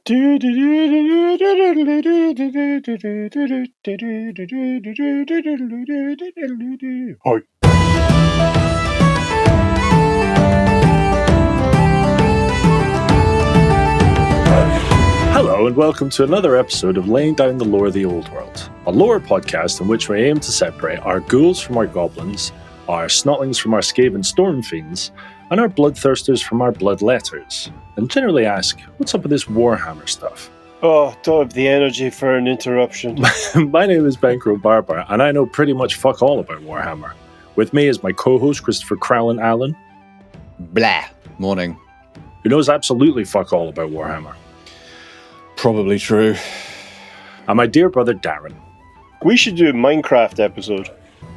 Hello and welcome to another episode of Laying Down the Lore of the Old World, a lore podcast in which we aim to separate our ghouls from our goblins, our snotlings from our Skaven storm fiends, and our bloodthirsters from our bloodletters, and generally ask, what's up with this Warhammer stuff? Oh, don't have the energy for an interruption. My name is Bankroll Barber, and I know pretty much fuck all about Warhammer. With me is my co-host, Christopher Crowlin Allen. Blah. Morning. Who knows absolutely fuck all about Warhammer. Probably true. And my dear brother, Darren. We should do a Minecraft episode.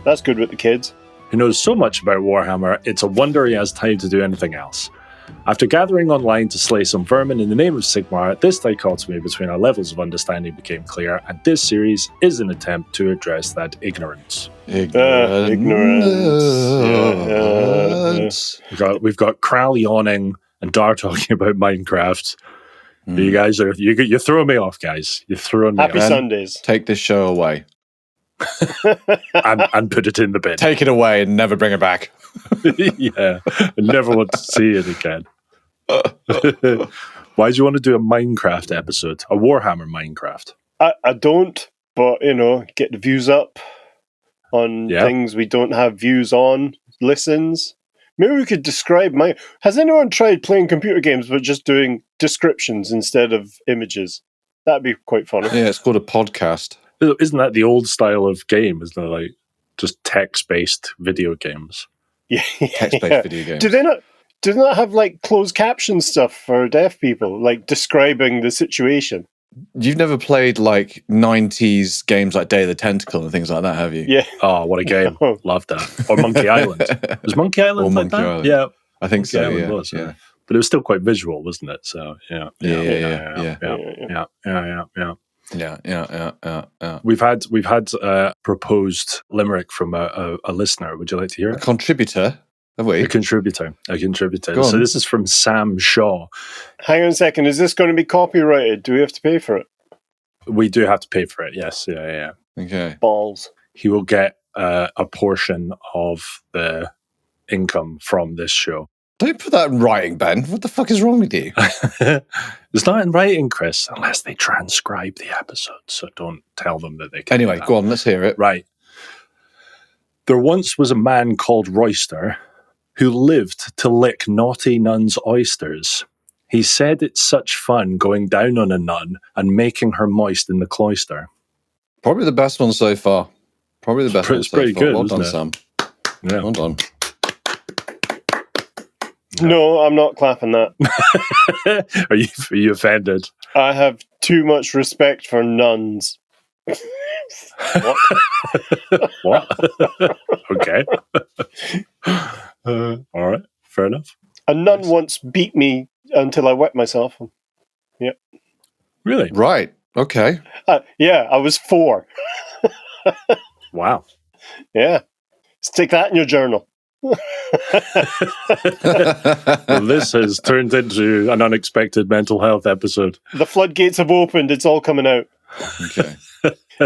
That's good with the kids. Who knows so much about Warhammer, it's a wonder he has time to do anything else. After gathering online to slay some vermin in the name of Sigmar, this dichotomy between our levels of understanding became clear, and this series is an attempt to address that ignorance. Ignorance. We've got Kral yawning and Dar talking about Minecraft. You guys are you're throwing me off, guys. You're throwing me Happy off. Sundays. Take this show away. and put it in the bin. Take it away and never bring it back. Yeah, I never want to see it again. Why do you want to do a Minecraft episode? A Warhammer Minecraft? I don't, but, get the views up on things we don't have views on, listens. Maybe we could describe Has anyone tried playing computer games but just doing descriptions instead of images? That'd be quite funny. Yeah, it's called a podcast. Isn't that the old style of game? Isn't it like just text-based video games? Yeah, Text-based video games. Do they not have like closed caption stuff for deaf people, like describing the situation? You've never played like 90s games like Day of the Tentacle and things like that, have you? Yeah. Oh, what a game. Love that. Or Monkey Island. Was Monkey Island Or like Monkey that? Island. Yeah. I think Monkey so, Island yeah. was, yeah. But it was still quite visual, wasn't it? So, yeah. We've had a proposed limerick from a listener. Would you like to hear A it? contributor, have we? A contributor. Go So on. this is from Sam Shaw. Hang on a second. Is this going to be copyrighted? Do we have to pay for it? We do have to pay for it. Yes. Yeah. Okay. Balls. He will get a portion of the income from this show. Don't put that in writing, Ben. What the fuck is wrong with you? It's not in writing, Chris, unless they transcribe the episode. So don't tell them that they can. Anyway, go on, let's hear it. Right. There once was a man called Royster who lived to lick naughty nuns' oysters. He said it's such fun going down on a nun and making her moist in the cloister. Probably the best one so far. It's pretty good, Well isn't done, it? Sam. Yeah. Well done. No, I'm not clapping that. Are you offended? I have too much respect for nuns. What? What? Okay. All right. Fair enough. A nun once beat me until I wet myself. Yep. Really? Right. Okay. Yeah, I was 4. Wow. Yeah. Stick that in your journal. Well, this has turned into an unexpected mental health episode. The floodgates have opened. It's all coming out. Okay.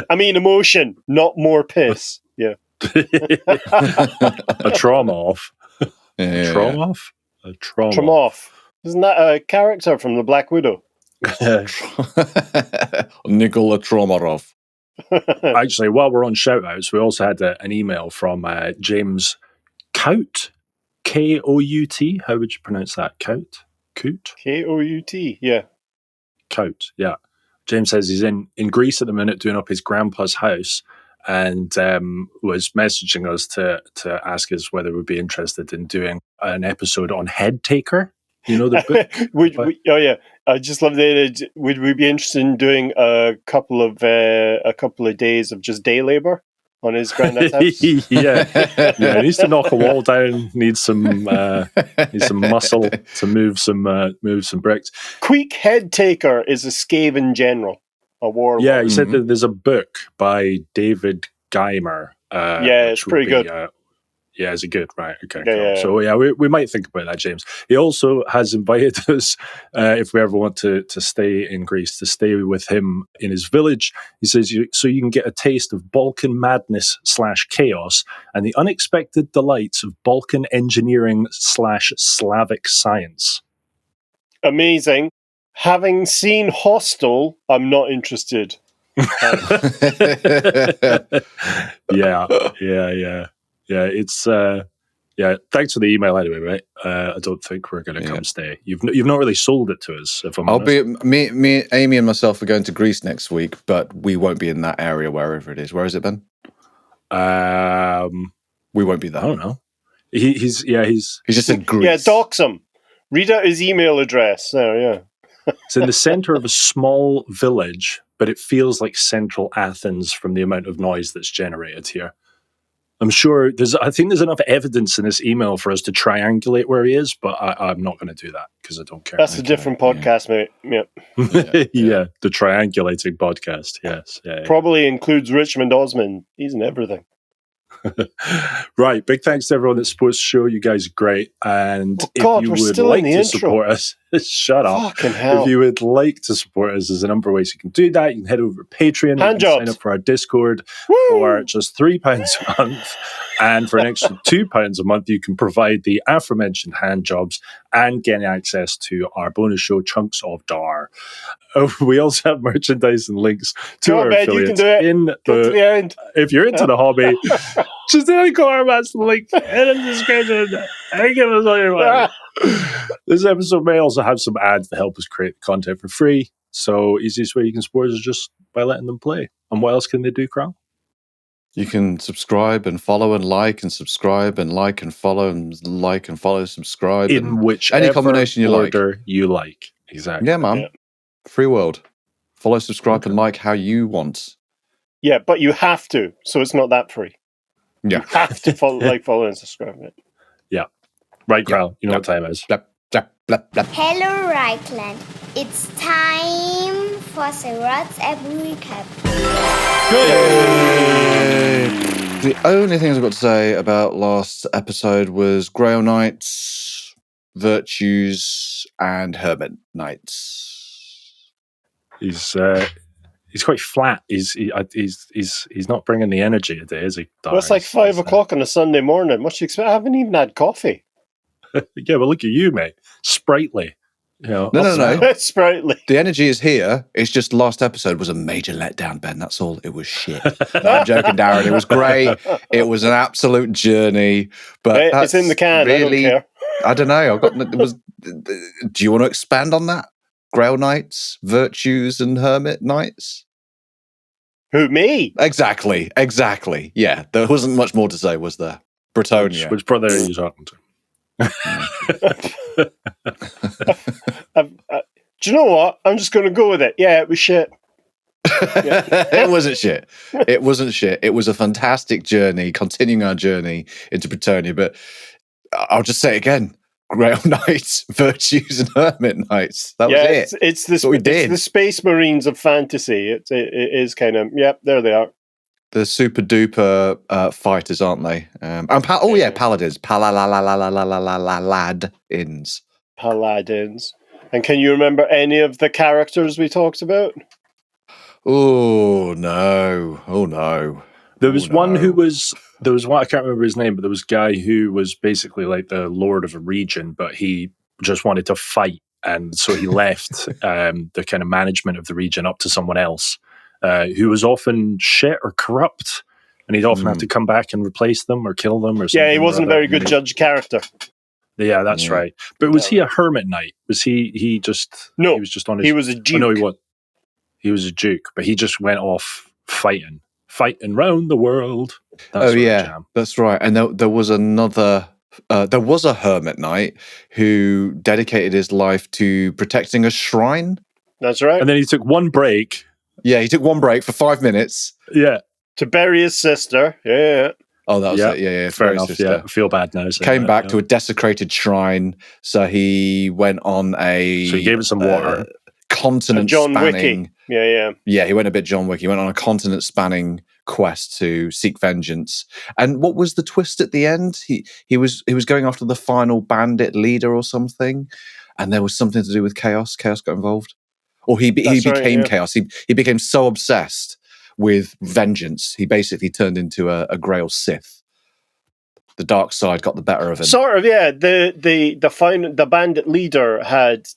I mean, emotion, not more piss. Yeah. A trauma off. Yeah. Trauma off? A trauma. Tremoff. Isn't that a character from the Black Widow? Nikola Tromarov. Actually, while we're on shout-outs, we also had an email from James Kout. Kout. How would you pronounce that? Kout? Kout? Kout. Yeah. Kout, yeah. James says he's in Greece at the minute doing up his grandpa's house and was messaging us to ask us whether we'd be interested in doing an episode on Head Taker. You know the book? Oh yeah, I just love that. Would we be interested in doing a couple of days of just day labor on his granddad's house? Yeah, he needs to knock a wall down. Needs some muscle to move some bricks. Queek Head Taker is a Skaven general, a war. Yeah, he said that there's a book by David Geimer. Yeah, it's pretty good. Yeah, is it good? Right, okay, Yeah, cool. yeah. So yeah, we might think about that, James. He also has invited us, if we ever want to stay in Greece, to stay with him in his village. He says, so you can get a taste of Balkan madness / chaos and the unexpected delights of Balkan engineering / Slavic science. Amazing. Having seen Hostel, I'm not interested. Yeah. It's thanks for the email anyway, right? I don't think we're going to come stay. You've not really sold it to us. If I'm honest. Me, Amy, and myself are going to Greece next week, but we won't be in that area wherever it is. Where is it, Ben? We won't be there. I don't know. He's just in Greece. Yeah, dox him. Read out his email address. There, yeah. It's in the center of a small village, but it feels like central Athens from the amount of noise that's generated here. I'm sure I think there's enough evidence in this email for us to triangulate where he is, but I'm not going to do that because I don't care. That's a different podcast, mate. Yep. Yeah, the triangulating podcast. Yes. Yeah. Probably includes Richmond Osman. He's in everything. Right, big thanks to everyone that supports the show. You guys are great, and if you would like to support us, shut up. Fucking hell. If you would like to support us, there's a number of ways you can do that. You can head over to Patreon, you can sign up for our Discord for just £3 a month, and for an extra £2 a month, you can provide the aforementioned hand jobs and get access to our bonus show, Chunks of Dar. We also have merchandise and links to our affiliates. You can do it. To the end. If you're into the hobby, just in the corner, that's the link in the description. And give us all your money. This episode may also have some ads to help us create the content for free. So easiest way you can support us is just by letting them play. And what else can they do, Carl? You can subscribe and follow and like and subscribe and like and follow and like and follow, subscribe. In whichever any combination you like. Exactly. Yeah, man. Yeah. Free world. Follow, subscribe, and like how you want. Yeah, but you have to, so it's not that free. Yeah. You have to follow, and subscribe. Yeah. Right, Carl. You know what time it is. Blap, blap, blap, blap. Hello, Reichland. It's time for Sarah's Every Recap. The only things I've got to say about last episode was Grail Knights, Virtues, and Hermit Knights. He's quite flat. He's not bringing the energy today, is he? Well, it's like 5 o'clock on a Sunday morning. What do you expect? I haven't even had coffee. Yeah, but look at you, mate. Sprightly. You know, no. Sprightly. The energy is here. It's just last episode was a major letdown, Ben. That's all. It was shit. No, I'm joking, Darren. It was great. It was an absolute journey. But it's in the can. Really, I don't care. I don't know. Do you want to expand on that? Grail Knights, Virtues, and Hermit Knights? Who, me? Exactly. Yeah, there wasn't much more to say, was there? Bretonnia. Which brother are you talking to? Do you know what? I'm just going to go with it. Yeah, it was shit. Yeah. It wasn't shit. It was a fantastic journey, continuing our journey into Bretonnia. But I'll just say it again. Grail Knights, Virtues, and Hermit Knights. That was it. It's the Space Marines of fantasy. It is kind of, yep, there they are. The super duper fighters, aren't they? Paladins. Paladins. And can you remember any of the characters we talked about? Oh, no. There was one, I can't remember his name, but there was a guy who was basically like the lord of a region, but he just wanted to fight. And so he left the kind of management of the region up to someone else who was often shit or corrupt. And he'd often have to come back and replace them or kill them or something. Yeah, he wasn't a very good judge character. Yeah, that's right. But was he a hermit knight? Was he just... No, he was just on his... He was a duke. Oh, no, he was a duke, but he just went off fighting round the world. That's right. And there was another... there was a hermit knight who dedicated his life to protecting a shrine. That's right. And then he took one break. Yeah, he took one break for 5 minutes. Yeah. To bury his sister. Yeah. Oh, that was it. Yeah. Fair enough. Sister. Yeah, I feel bad now. Came back to a desecrated shrine, so he went on So he gave it some water. continent John spanning. Wicky. Yeah, he went a bit John Wick. He went on a continent spanning quest to seek vengeance. And what was the twist at the end? He was going after the final bandit leader or something, and there was something to do with chaos. Chaos got involved, or he became chaos. He became so obsessed with vengeance, he basically turned into a Grail Sith. The dark side got the better of him. Sort of, yeah. The bandit leader had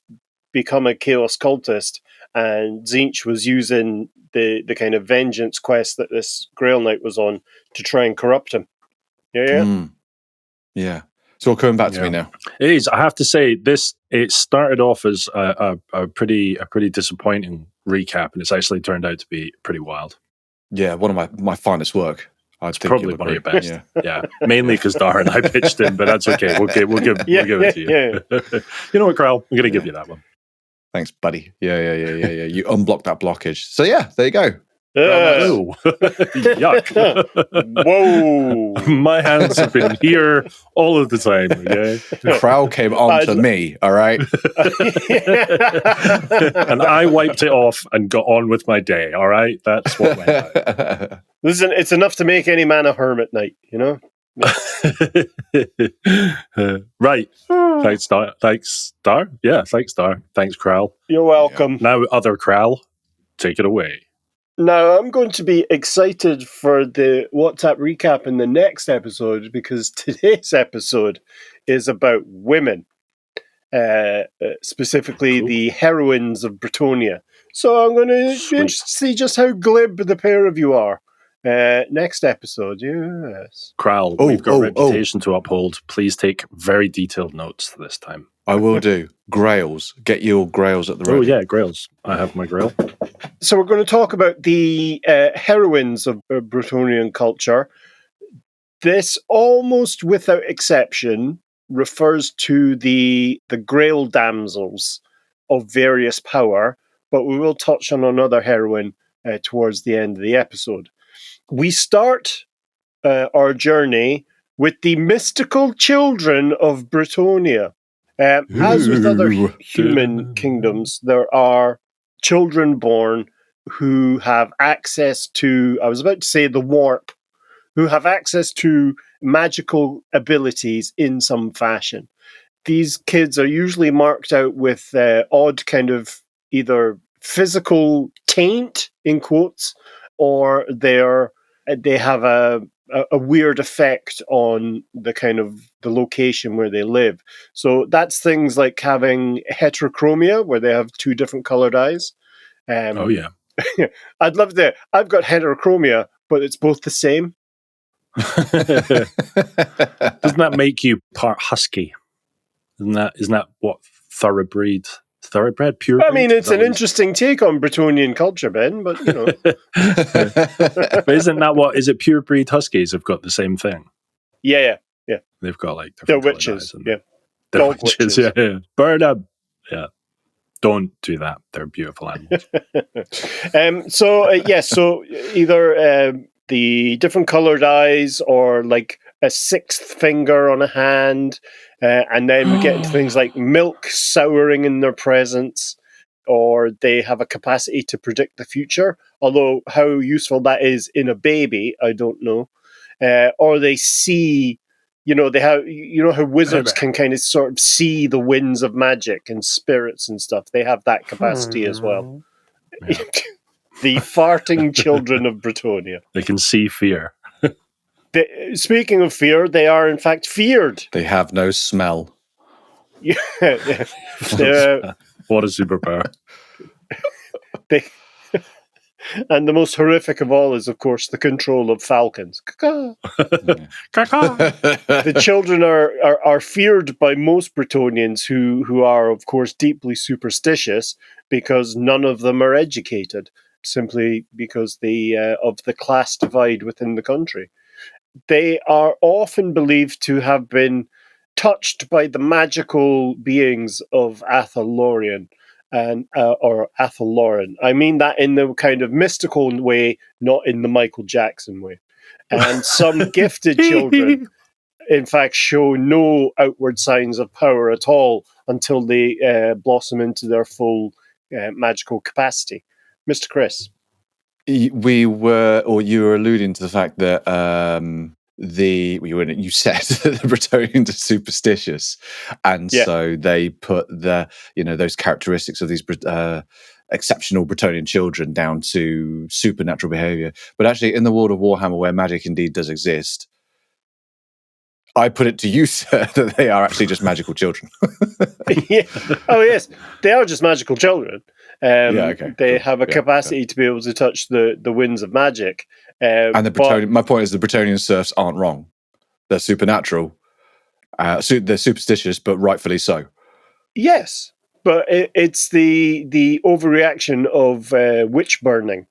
become a chaos cultist, and Tzeentch was using the kind of vengeance quest that this Grail Knight was on to try and corrupt him. Yeah. It's all coming back to me now. It is. I have to say, it started off as a pretty disappointing recap, and it's actually turned out to be pretty wild. Yeah, one of my finest work. It's probably one of your best. Yeah. Mainly because Dara and I pitched in, but that's okay. We'll give it to you. Yeah. You know what, Carl? I'm going to give you that one. Thanks, buddy. Yeah. You unblocked that blockage. So yeah, there you go. Yuck. Whoa. My hands have been here all of the time, okay? The crowd came on to me, all right? And I wiped it off and got on with my day, all right? That's what went out. Listen, it's enough to make any man a hermit knight, you know? Right. Thanks, Star. Yeah, thanks, Star. Thanks, Kral. You're welcome. Now, other Kral, take it away. Now, I'm going to be excited for the WhatsApp recap in the next episode, because today's episode is about women, specifically the heroines of Bretonnia. So I'm going to be interested to see just how glib the pair of you are. Next episode, yes. Kral, we've got a reputation to uphold. Please take very detailed notes this time. I will do. Grails. Get your grails at the ready. Oh, yeah, grails. I have my grail. So we're going to talk about the heroines of Bretonnian culture. This, almost without exception, refers to the Grail damsels of various power, but we will touch on another heroine towards the end of the episode. We start our journey with the mystical children of Bretonnia. As with other human kingdoms, there are children born who have access to, I was about to say the warp, who have access to magical abilities in some fashion. These kids are usually marked out with odd kind of either physical taint, in quotes, or they have a weird effect on the kind of the location where they live. So that's things like having heterochromia, where they have two different colored eyes. Oh, yeah. I'd love that. I've got heterochromia, but it's both the same. Doesn't that make you part husky? Isn't that what thoroughbred, purebred? I mean, it's an interesting take on Bretonnian culture, Ben, but you know. But isn't that what, is it purebred huskies have got the same thing? Yeah. They've got like they're witches, yeah. They're witches, yeah. Burn them. Yeah. Don't do that. They're beautiful animals. So either the different colored eyes, or like a sixth finger on a hand, and then we get into things like milk souring in their presence, or they have a capacity to predict the future, although how useful that is in a baby, I don't know. Or they see, they have, how wizards can kind of sort of see the winds of magic and spirits and stuff. They have that capacity as well. Yeah. The farting children of Bretonnia. They can see fear. Speaking of fear, they are in fact feared. They have no smell. Yeah. What a superpower. And the most horrific of all is, of course, the control of falcons. The children are feared by most Bretonnians who are, of course, deeply superstitious, because none of them are educated, simply because of the class divide within the country. They are often believed to have been touched by the magical beings of Athalorian. Or Athalloran. I mean that in the kind of mystical way, not in the Michael Jackson way. And some gifted children, in fact, show no outward signs of power at all until they blossom into their full magical capacity. Mr. Chris. You were alluding to the fact that you said that the Bretonnians are superstitious, and so they put those characteristics of these exceptional Bretonnian children down to supernatural behavior. But actually, in the world of Warhammer, where magic indeed does exist, I put it to you, sir, that they are actually just magical children. Yeah. Oh, yes. They are just magical children. They have a capacity to be able to touch the winds of magic. And my point is the Bretonnian serfs aren't wrong. They're supernatural. They're superstitious, but rightfully so. Yes, but it's the overreaction of witch burning.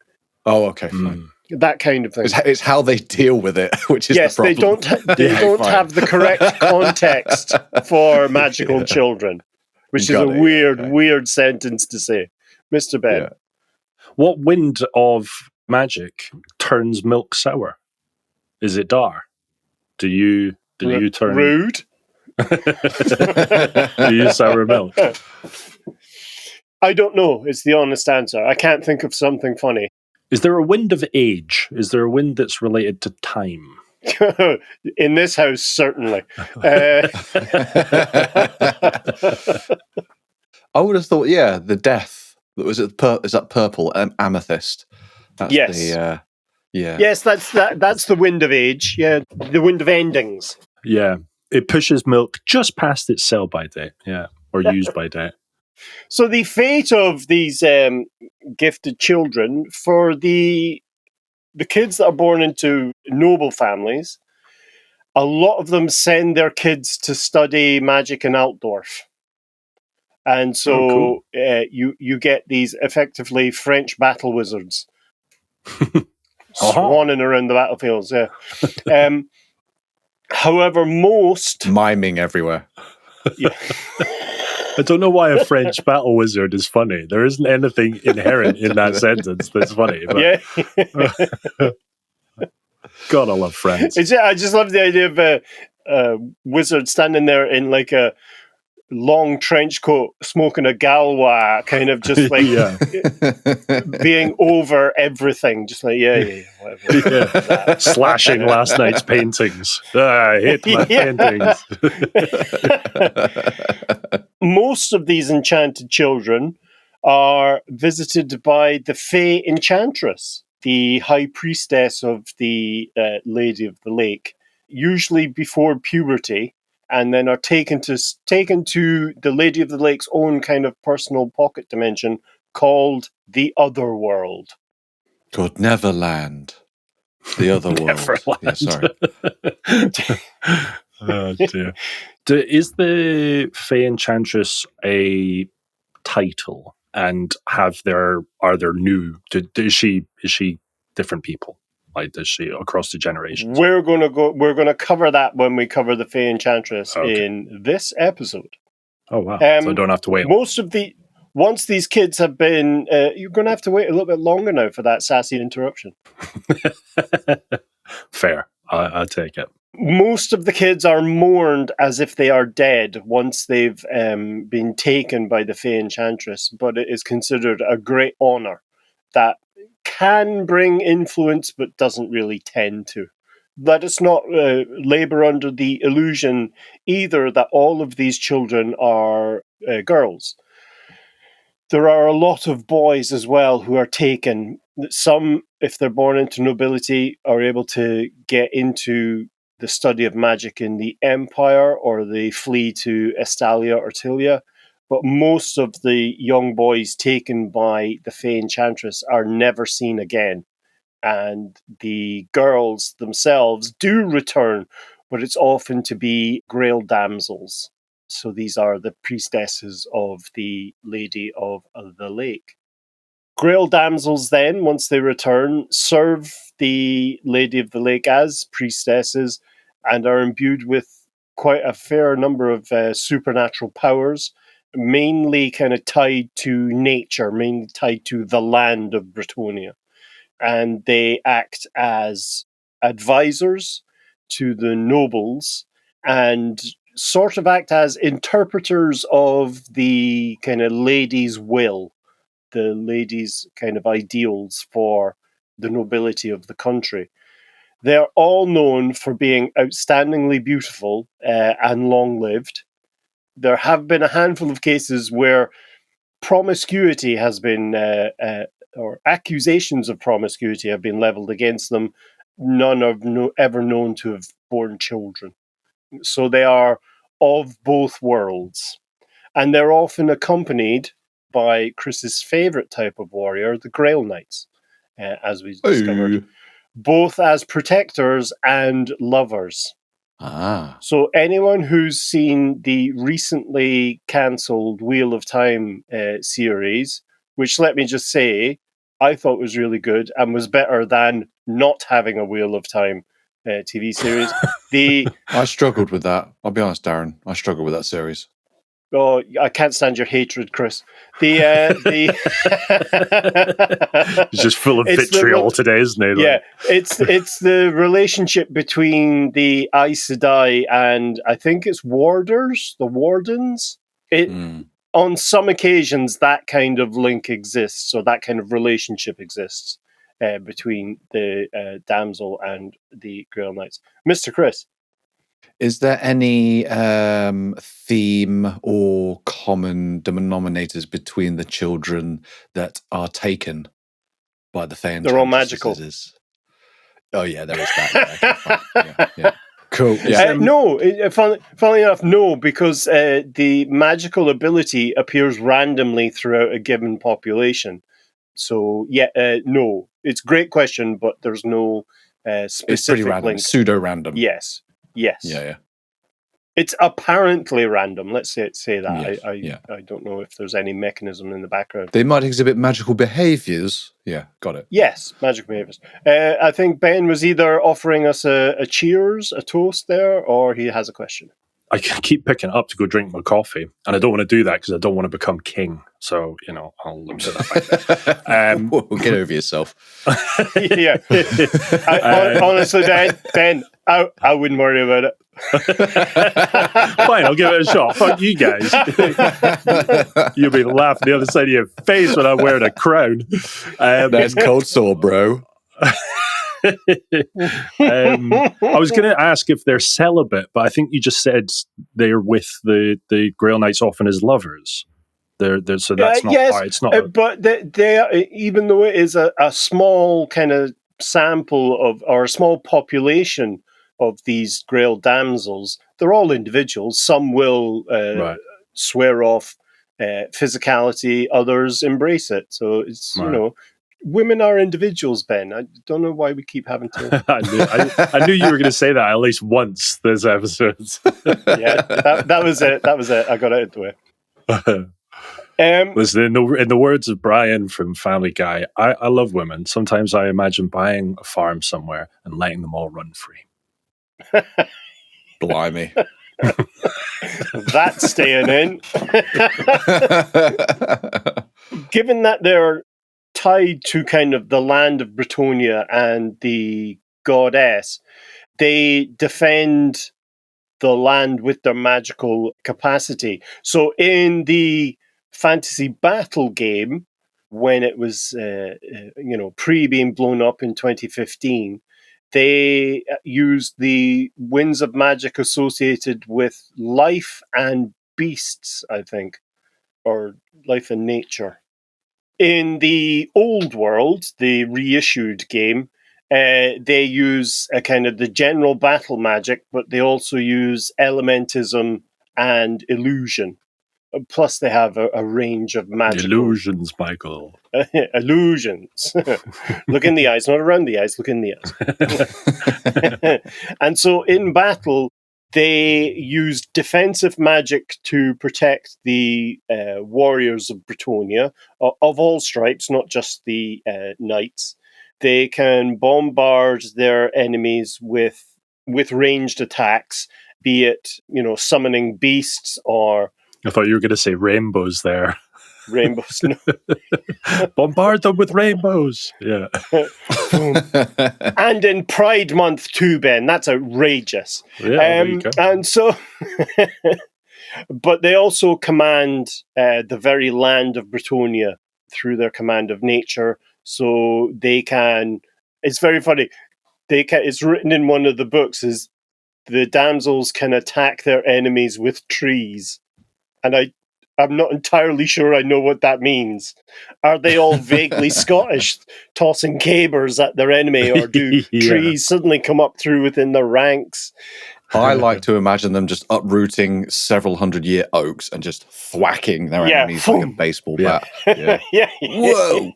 Oh, okay, fine. That kind of thing. It's how they deal with it, which is the problem. They don't have the correct context for magical children, which is a weird sentence to say. Mr. Ben. Yeah. What wind of magic turns milk sour? Is it dar? Do you turn... Rude? Do you sour milk? I don't know. It's the honest answer. I can't think of something funny. Is there a wind of age? Is there a wind that's related to time? In this house, certainly. I would have thought, the death. Is that purple amethyst? That's yes. Yes, that's the wind of age. Yeah, the wind of endings. Yeah, it pushes milk just past its sell-by date. Yeah, or use-by date. So the fate of these gifted children, for the kids that are born into noble families, a lot of them send their kids to study magic in Altdorf. And so you get these effectively French battle wizards swanning around the battlefields. Yeah. However, most... miming everywhere. Yeah. I don't know why a French battle wizard is funny. There isn't anything inherent in that sentence that's funny. But... yeah. God, I love France. I just love the idea of a wizard standing there in like a long trench coat, smoking a Galois, kind of just like being over everything. Just like, whatever. Slashing last night's paintings. I hate my paintings. Most of these enchanted children are visited by the Fey Enchantress, the high priestess of the Lady of the Lake, usually before puberty, and then are taken to the Lady of the Lake's own kind of personal pocket dimension called the Other World. God, Neverland. The Other World. Yeah, sorry. Oh, dear. Is the Fey Enchantress a title? And are there new? Is she different people? Like, does she across the generations? We're gonna cover that when we cover the Fey Enchantress in this episode. Oh wow! So I don't have to wait. Once these kids have been, you're gonna have to wait a little bit longer now for that sassy interruption. Fair, I'll take it. Most of the kids are mourned as if they are dead once they've been taken by the Fey Enchantress, but it is considered a great honor that can bring influence but doesn't really tend to. Let us not labor under the illusion either that all of these children are girls. There are a lot of boys as well who are taken. Some, if they're born into nobility, are able to get into the study of magic in the Empire, or they flee to Estalia or Tilia. But most of the young boys taken by the Fey Enchantress are never seen again. And the girls themselves do return, but it's often to be grail damsels. So these are the priestesses of the Lady of the Lake. Grail damsels then, once they return, serve the Lady of the Lake as priestesses and are imbued with quite a fair number of supernatural powers, mainly kind of tied to nature, mainly tied to the land of Bretonnia. And they act as advisors to the nobles and sort of act as interpreters of the kind of lady's will. the ladies' kind of ideals for the nobility of the country. They're all known for being outstandingly beautiful and long-lived. There have been a handful of cases where promiscuity has been, or accusations of promiscuity have been leveled against them. None are ever known to have borne children. So they are of both worlds. And they're often accompanied by Chris's favourite type of warrior, the Grail Knights, as we discovered, both as protectors and lovers. So anyone who's seen the recently cancelled Wheel of Time series, which, let me just say, I thought was really good and was better than not having a Wheel of Time TV series. I struggled with that. I'll be honest, Darren. I struggled with that series. Oh, I can't stand your hatred, Chris. It's just full of vitriol today, isn't it? Yeah, it's the relationship between the Aes Sedai and I think it's warders, the wardens. On some occasions, that kind of link exists, or that kind of relationship exists between the damsel and the Grail Knights. Mr. Chris. Is there any theme or common denominators between the children that are taken by the Fey Enchantress? They're all magical. Oh, yeah, there is that. Yeah. Cool. Yeah. No, funnily enough, no, because the magical ability appears randomly throughout a given population. So, no. It's a great question, but there's no specific it's pretty random, link. Pseudo-random. Yes. Yeah. It's apparently random. Let's say that. Yes, I don't know if there's any mechanism in the background. They might exhibit magical behaviours. Yeah, got it. Yes, magical behaviours. I think Ben was either offering us a cheers, a toast there, or he has a question. I keep picking it up to go drink my coffee, and I don't want to do that because I don't want to become king. So, I'll look at that back there. Well, get over yourself. Yeah. Honestly, Ben, I wouldn't worry about it. Fine, I'll give it a shot. Fuck you guys. You'll be laughing the other side of your face when I'm wearing a crown. That's cold sore, bro. I was going to ask if they're celibate, but I think you just said they're with the Grail Knights often as lovers. So that's not part. It's not. But they are, even though it is a small kind of sample or a small population of these Grail damsels, they're all individuals. Some will swear off physicality, others embrace it. So it's women are individuals, Ben. I don't know why we keep having to. I knew you were going to say that at least once this episode. Yeah, that was it. I got it out of the way. Listen, in the words of Brian from Family Guy, I love women. Sometimes I imagine buying a farm somewhere and letting them all run free. Blimey. That's staying in. Given that they're tied to kind of the land of Bretonnia and the goddess, they defend the land with their magical capacity. So in the fantasy battle game, when it was pre being blown up in 2015, they used the winds of magic associated with life and beasts, I think, or life and nature. In the Old World, the reissued game, they use a kind of the general battle magic, but they also use elementism and illusion. Plus, they have a range of magic. Illusions, Michael. Illusions. Look in the eyes, not around the eyes, look in the eyes. And so in battle, they used defensive magic to protect the warriors of Bretonnia, of all stripes, not just the knights. They can bombard their enemies with ranged attacks, be it, summoning beasts or... I thought you were going to say rainbows there. Rainbows, no. Bombard them with rainbows. Yeah. And in Pride Month too, Ben. That's outrageous. Yeah, there you go. And so, but they also command the very land of Bretonnia through their command of nature. So they can. It's very funny. It's written in one of the books is the damsels can attack their enemies with trees, and I'm not entirely sure I know what that means. Are they all vaguely Scottish, tossing cabers at their enemy, or do trees suddenly come up through within their ranks? I like to imagine them just uprooting several 100-year oaks and just thwacking their enemies like a baseball bat. Yeah. Whoa!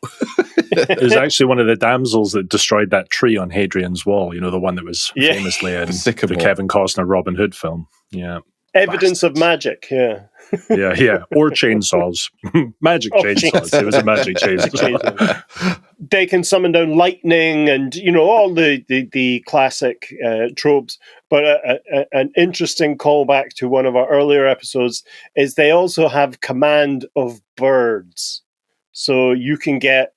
It was actually one of the damsels that destroyed that tree on Hadrian's Wall, the one that was famously in the Kevin Costner Robin Hood film. Yeah. Evidence of magic, yeah. Yeah. Or chainsaws. Magic chainsaws. It was a magic chainsaw. They can summon down lightning and, all the classic tropes. But an interesting callback to one of our earlier episodes is they also have command of birds. So you can get,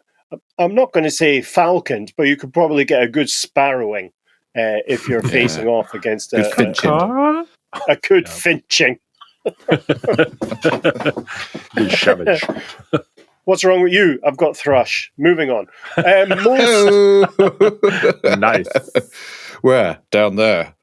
I'm not going to say falconed, but you could probably get a good sparrowing if you're facing off against a good finching. Good shovage. What's wrong with you? I've got thrush. Moving on. Nice. Where? Down there.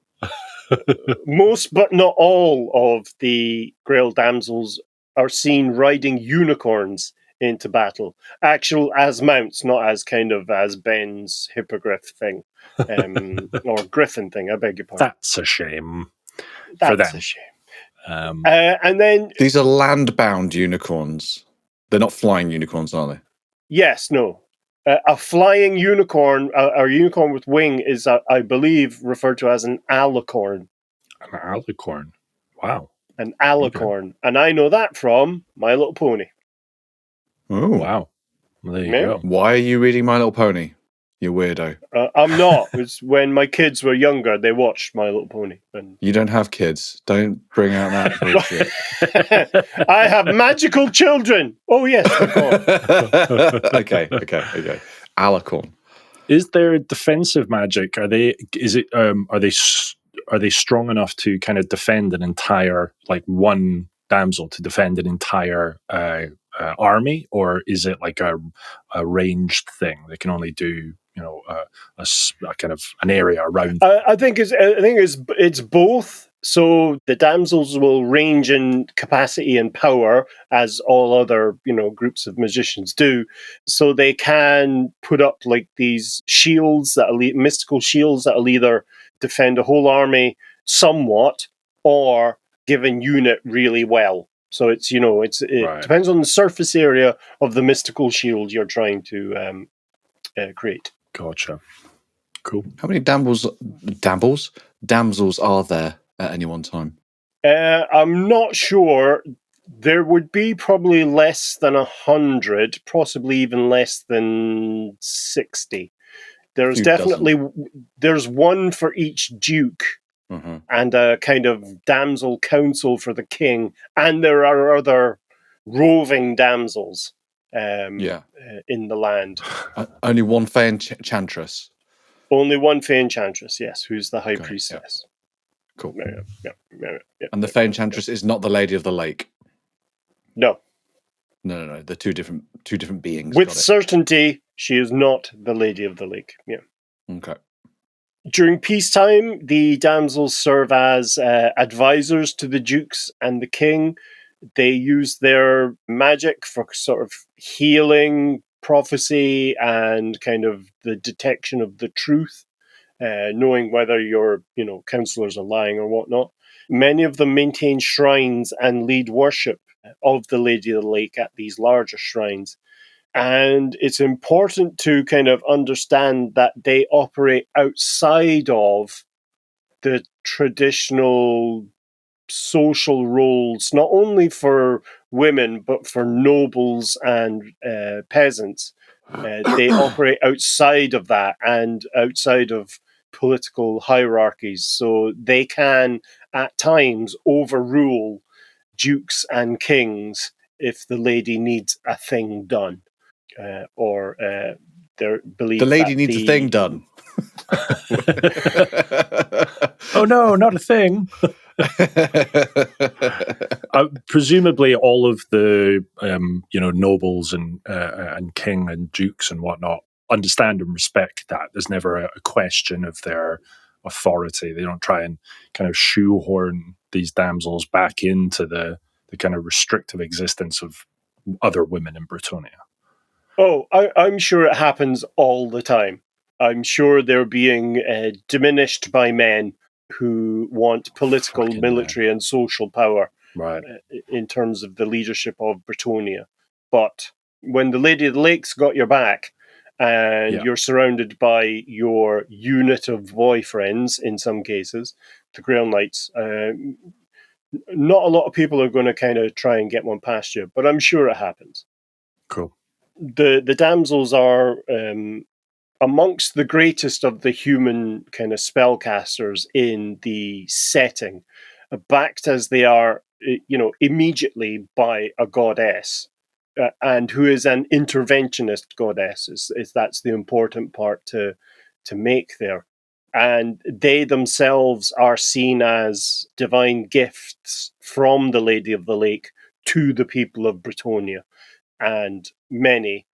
Most, but not all, of the Grail damsels are seen riding unicorns into battle. Actual as mounts, not as kind of as Ben's hippogriff thing. Or griffin thing, I beg your pardon. That's a shame. That's a shame. And then these are land-bound unicorns. They're not flying unicorns, are they? Yes, no. A flying unicorn, a unicorn with wing, is, I believe, referred to as an alicorn. An alicorn. Wow. An alicorn. Okay. And I know that from My Little Pony. Oh, wow. Well, there you go. Why are you reading My Little Pony? You weirdo. I'm not. It's when my kids were younger, they watched My Little Pony. And you don't have kids. Don't bring out that bullshit. I have magical children. Oh, yes. Okay. Alicorn. Is there defensive magic? Are they strong enough to kind of defend an entire, like one damsel to defend an entire army, or is it like a ranged thing? They can only do a kind of an area around. I think it's both. So the damsels will range in capacity and power as all other groups of magicians do. So they can put up like these shields mystical shields that'll either defend a whole army somewhat or give a unit really well. So it's it depends on the surface area of the mystical shield you're trying to create. Gotcha. Cool. How many damsels are there at any one time? I'm not sure. There would be probably less than 100, possibly even less than 60. There's there's one for each duke. Mm-hmm. And a kind of damsel council for the king, and there are other roving damsels in the land. Only one Fey Enchantress. Only one Fey Enchantress, yes, who's the high priestess. Yeah. Cool. Yeah. And the Fey Enchantress is not the Lady of the Lake. No. No. They're two different beings. With certainty, she is not the Lady of the Lake. Yeah. Okay. During peacetime, the damsels serve as advisors to the dukes and the king. They use their magic for sort of healing, prophecy, and kind of the detection of the truth, knowing whether your counselors are lying or whatnot. Many of them maintain shrines and lead worship of the Lady of the Lake at these larger shrines. And it's important to kind of understand that they operate outside of the traditional social roles, not only for women, but for nobles and peasants. They operate outside of that and outside of political hierarchies. So they can, at times, overrule dukes and kings if the lady needs a thing done. Or they believe The lady that needs a thing done. Oh no, not a thing. Presumably, all of the nobles and king and dukes and whatnot understand and respect that. There's never a question of their authority. They don't try and kind of shoehorn these damsels back into the kind of restrictive existence of other women in Bretonnia. Oh, I'm sure it happens all the time. I'm sure they're being diminished by men who want political, Fucking military, and social power, right? In terms of the leadership of Bretonnia. But when the Lady of the Lake's got your back, and you're surrounded by your unit of boyfriends, in some cases, the Grail Knights, not a lot of people are going to kind of try and get one past you, but I'm sure it happens. Cool. The damsels are amongst the greatest of the human kind of spellcasters in the setting, backed as they are, immediately by a goddess, and who is an interventionist goddess. Is that's the important part to make there. And they themselves are seen as divine gifts from the Lady of the Lake to the people of Bretonnia. And many,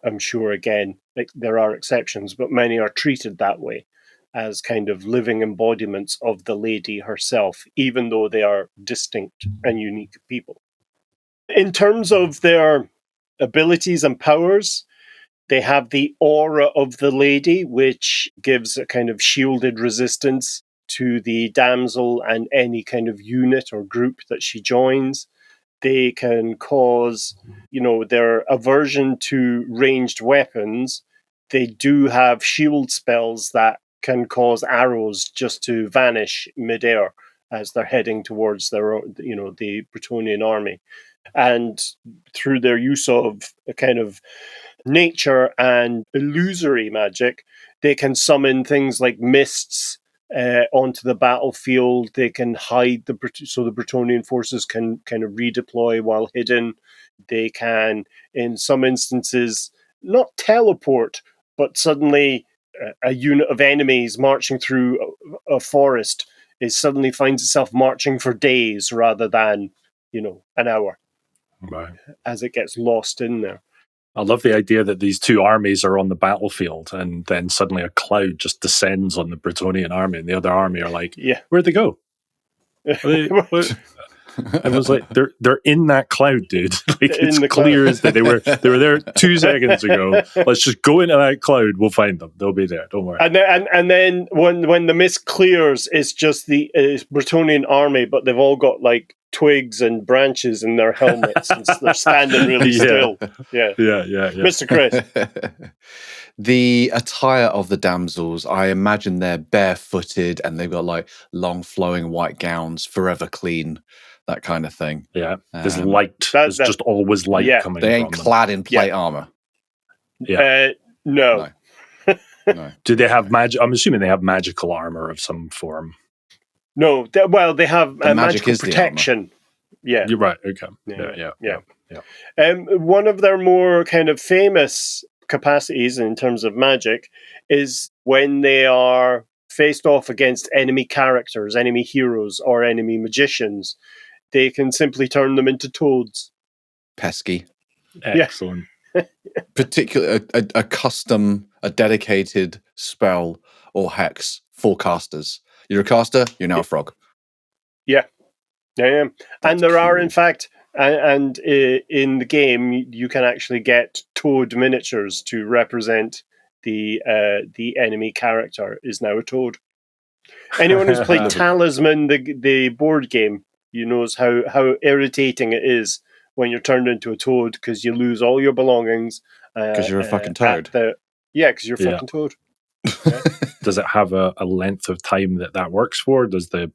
I'm sure, again, there are exceptions, but many are treated that way, as kind of living embodiments of the lady herself, even though they are distinct and unique people. In terms of their abilities and powers, they have the aura of the lady, which gives a kind of shielded resistance to the damsel and any kind of unit or group that she joins. They can cause, their aversion to ranged weapons. They do have shield spells that can cause arrows just to vanish midair as they're heading towards their, the Bretonnian army. And through their use of a kind of nature and illusory magic, they can summon things like mists onto the battlefield. They can hide so the Bretonnian forces can kind of redeploy while hidden. They can, in some instances, not teleport, but suddenly a unit of enemies marching through a forest suddenly finds itself marching for days rather than, an hour, right, as it gets lost in there. I love the idea that these two armies are on the battlefield and then suddenly a cloud just descends on the Bretonnian army and the other army are like, where'd they go? It was like, they're in that cloud, dude. Like, it's clear as that they were there 2 seconds ago. Let's just go into that cloud. We'll find them. They'll be there. Don't worry. And then when the mist clears, it's just the Bretonnian army, but they've all got like twigs and branches in their helmets, and they're standing really still. Yeah. Mr. Chris. The attire of the damsels, I imagine they're barefooted and they've got like long flowing white gowns, forever clean, that kind of thing. Yeah, there's light. There's just always light coming. They ain't from clad in plate armor. Yeah, no. No. Do they have magic? I'm assuming they have magical armor of some form. No, they have magical protection. Yeah, you're right. Okay. Yeah. One of their more kind of famous capacities in terms of magic is when they are faced off against enemy characters, enemy heroes, or enemy magicians. They can simply turn them into toads. Pesky. Excellent. Particularly a custom, a dedicated spell or hex for casters. You're a caster, you're now a frog. Yeah. And there are, in fact, and in the game, you can actually get toad miniatures to represent the enemy character is now a toad. Anyone who's played Talisman, the board game, knows how irritating it is when you're turned into a toad because you lose all your belongings. Because you're a fucking toad. Because you're a fucking toad. Yeah. Does it have a length of time that works for? Does the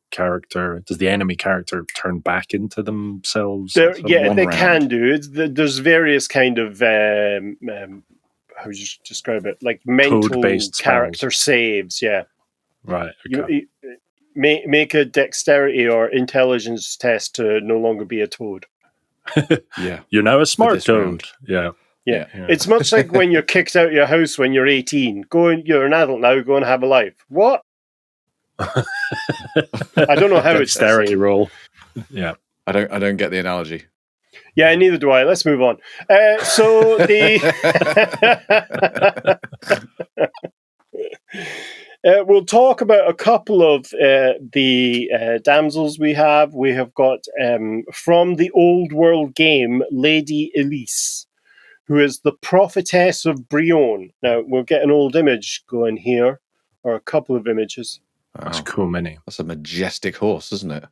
enemy character turn back into themselves? They can do. There's various kind of how would you describe it? Like mental character saves. Yeah. Right. Okay. Make a dexterity or intelligence test to no longer be a toad. Yeah. You're now a smart toad. Round. Yeah. Yeah. It's much like when you're kicked out of your house when you're 18. You're an adult now, go and have a life. What? I don't know how it's dexterity roll. Yeah. I don't get the analogy. Yeah, neither do I. Let's move on. So the we'll talk about a couple of the damsels we have. We have got from the Old World game, Lady Élisse, who is the prophetess of Brinne. Now, we'll get an old image going here, or a couple of images. That's a cool mini. That's a majestic horse, isn't it?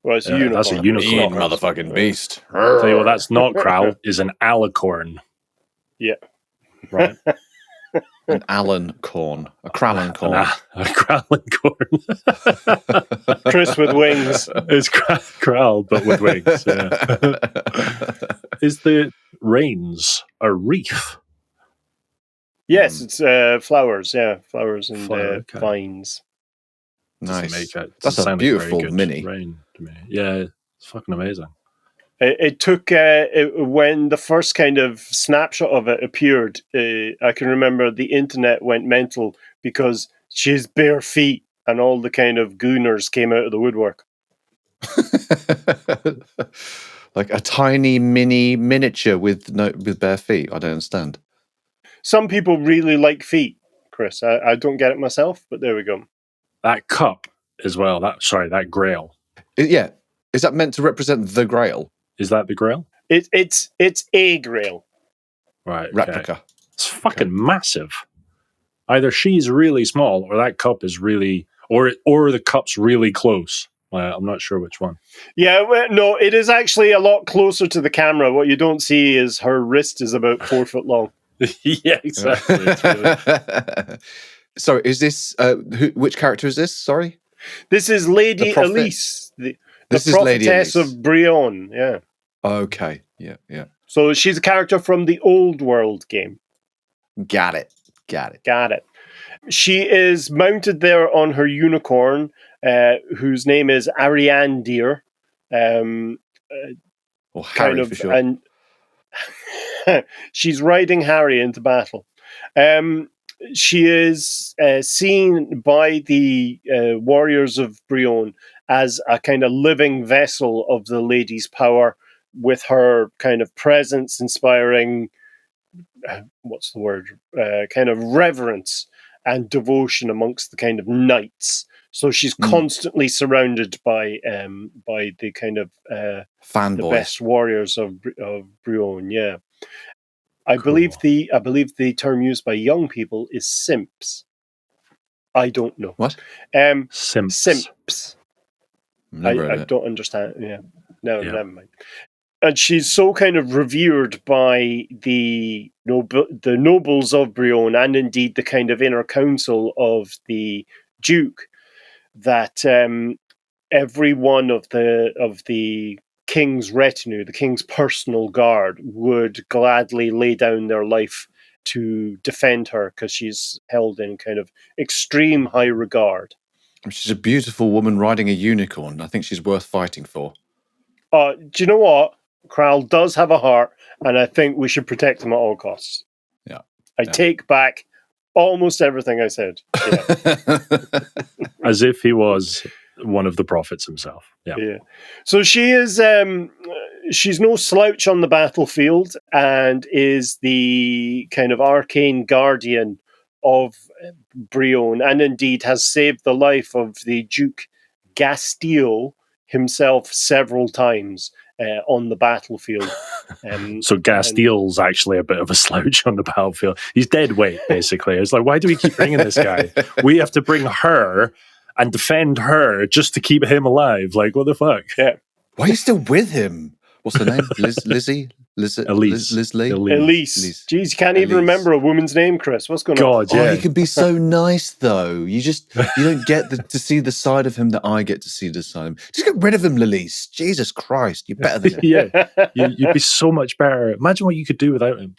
Well, it's a unicorn. That's a unicorn. Motherfucking beast. Tell you what, that's not Crowl, is an alicorn. Yeah. Right. An Allen corn. A Crallen corn. A Crowlin corn. Chris with wings. It's Crowl, but with wings. Yeah. Is the reins a wreath? Yes, it's flowers. Yeah, flowers and vines. Nice. That's a beautiful mini. Rain to me. Yeah, it's fucking amazing. It took when the first kind of snapshot of it appeared. I can remember the internet went mental because she has bare feet, and all the kind of gooners came out of the woodwork. Like a tiny miniature with bare feet. I don't understand. Some people really like feet, Chris. I don't get it myself, but there we go. That cup as well. That grail. Yeah, is that meant to represent the grail? Is that the grail? It's a grail. Right. Okay. Replica. It's fucking massive. Either she's really small, or that cup is really, or the cup's really close. I'm not sure which one. Yeah, well, no, it is actually a lot closer to the camera. What you don't see is her wrist is about 4 foot long. Yeah, exactly. It's really... Sorry, is this which character is this? Sorry, this is Lady Élisse, the prophetess Lady Élisse of Brinne. Yeah. Okay. Yeah. So she's a character from the Old World game. Got it. She is mounted there on her unicorn, whose name is Ariandir. Or Harry for sure. And she's riding Harry into battle. She is seen by the warriors of Brinne as a kind of living vessel of the lady's power, with her kind of presence inspiring, kind of reverence and devotion amongst the kind of knights. So she's constantly surrounded by the kind of fanboys, the best warriors of Brinne. Yeah. I believe the term used by young people is simps. I don't know. What? Simps. I don't understand. Yeah. No, never mind. And she's so kind of revered by the nobles of Brinne, and indeed the kind of inner council of the Duke, that every one of the king's retinue, the king's personal guard, would gladly lay down their life to defend her, because she's held in kind of extreme high regard. She's a beautiful woman riding a unicorn. I think she's worth fighting for. Do you know what? Crowl does have a heart, and I think we should protect him at all costs. Yeah. I take back almost everything I said. Yeah. As if he was one of the prophets himself. Yeah. So she is she's no slouch on the battlefield, and is the kind of arcane guardian of Brinne, and indeed has saved the life of the Duke Gastile himself several times on the battlefield. So Gastile's actually a bit of a slouch on the battlefield. He's dead weight, basically. It's like, why do we keep bringing this guy? We have to bring her and defend her just to keep him alive. Like, what the fuck? Yeah. Why are you still with him? What's her name? Elisse. Jeez, you can't even remember a woman's name, Chris. What's going on? Yeah. Oh, he can be so nice, though. You don't get to see the side of him that I get to see the side of him. Just get rid of him, Élisse. Jesus Christ, you're better than him. Yeah, you'd be so much better. Imagine what you could do without him.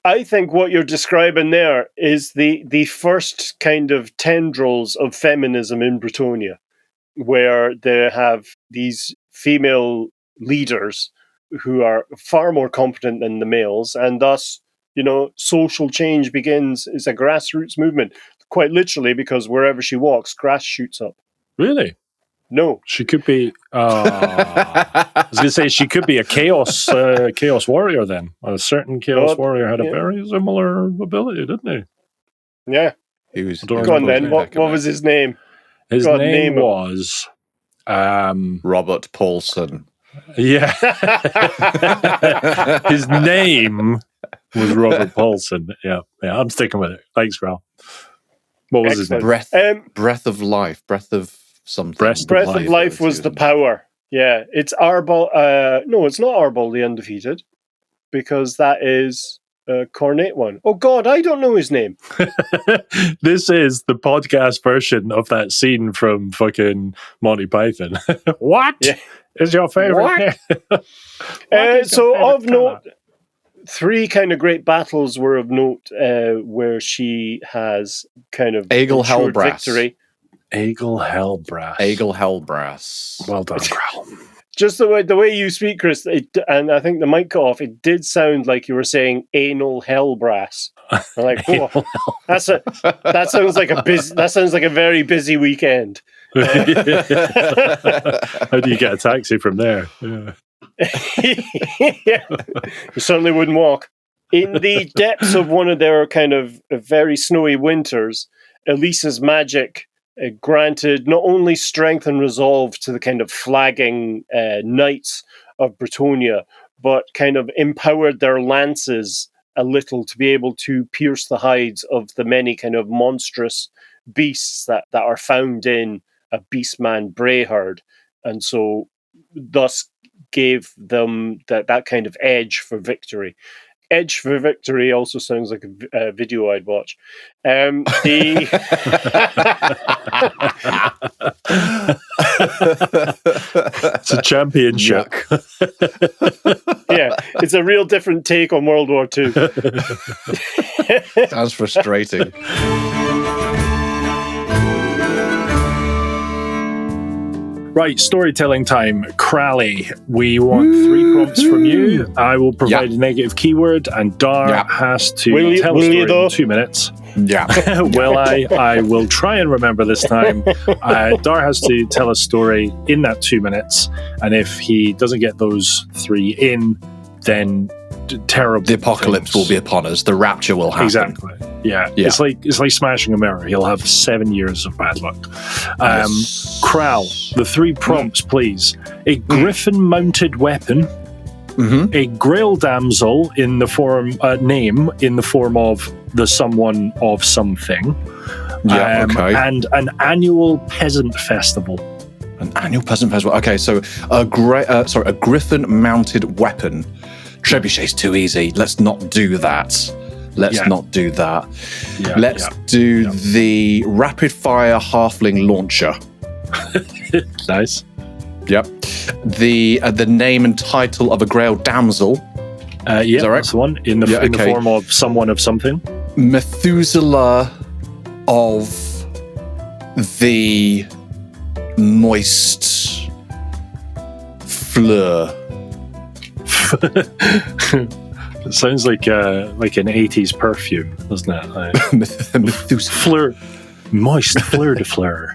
I think what you're describing there is the first kind of tendrils of feminism in Bretonnia, where they have these female leaders who are far more competent than the males, and thus, social change begins. It's a grassroots movement, quite literally, because wherever she walks, grass shoots up. Really? No. She could be... I was going to say, she could be a chaos warrior then. A certain chaos warrior had a very similar ability, didn't he? Yeah. Go on then. What was his name? His name was... Robert Paulson. Yeah. His name was Robert Paulson. Yeah, I'm sticking with it. Thanks, Ral. What was his name? Breath of life. Breath of something. Breath of life was the power. Yeah, it's Arbol. No, it's not Arbol the Undefeated, because that is a Cornate one. Oh God, I don't know his name. This is the podcast version of that scene from fucking Monty Python. What is your favorite? So of note, 3 kind of great battles were of note, where she has kind of Aegle Hellbrass. Victory. Aegle Hellbrass. Aegle Hellbrass. Well done, Growl. Just the way you speak, Chris, and I think the mic cut off, it did sound like you were saying anal hellbrass. I'm like, whoa, that sounds like a very busy weekend. How do you get a taxi from there? Yeah. Yeah. You certainly wouldn't walk. In the depths of one of their kind of very snowy winters, Élisse's magic granted not only strength and resolve to the kind of flagging knights of Bretonnia, but kind of empowered their lances a little to be able to pierce the hides of the many kind of monstrous beasts that are found in a beastman bray herd, and so thus gave them that kind of edge for victory. Edge for Victory also sounds like a video I'd watch. It's a championship. Yeah, it's a real different take on World War II. Sounds frustrating. Right, storytelling time. Crowley, we want 3 prompts from you. I will provide a negative keyword, and Dar has to tell a story in 2 minutes. Yeah. Will I? I will try and remember this time. Dar has to tell a story in that 2 minutes, and if he doesn't get those 3 in, then terrible. The apocalypse will be upon us. The rapture will happen. Exactly. Yeah. It's like smashing a mirror. He'll have 7 years of bad luck. Crowl, the 3 prompts, please. A griffin-mounted weapon. Mm-hmm. A grail damsel in the form name in the form of the someone of something. Yeah. Okay. And an annual peasant festival. An annual peasant festival. Okay. So a griffin-mounted weapon. Trebuchet's too easy. Let's not do that. Let's not do that. Yeah, Let's do the rapid-fire halfling launcher. Nice. Yep. The name and title of a grail damsel. Yeah, that's the one. In the form of someone of something. Methuselah of the moist fleur. It sounds like an 80s perfume, doesn't it? Fleur, moist fleur de fleur.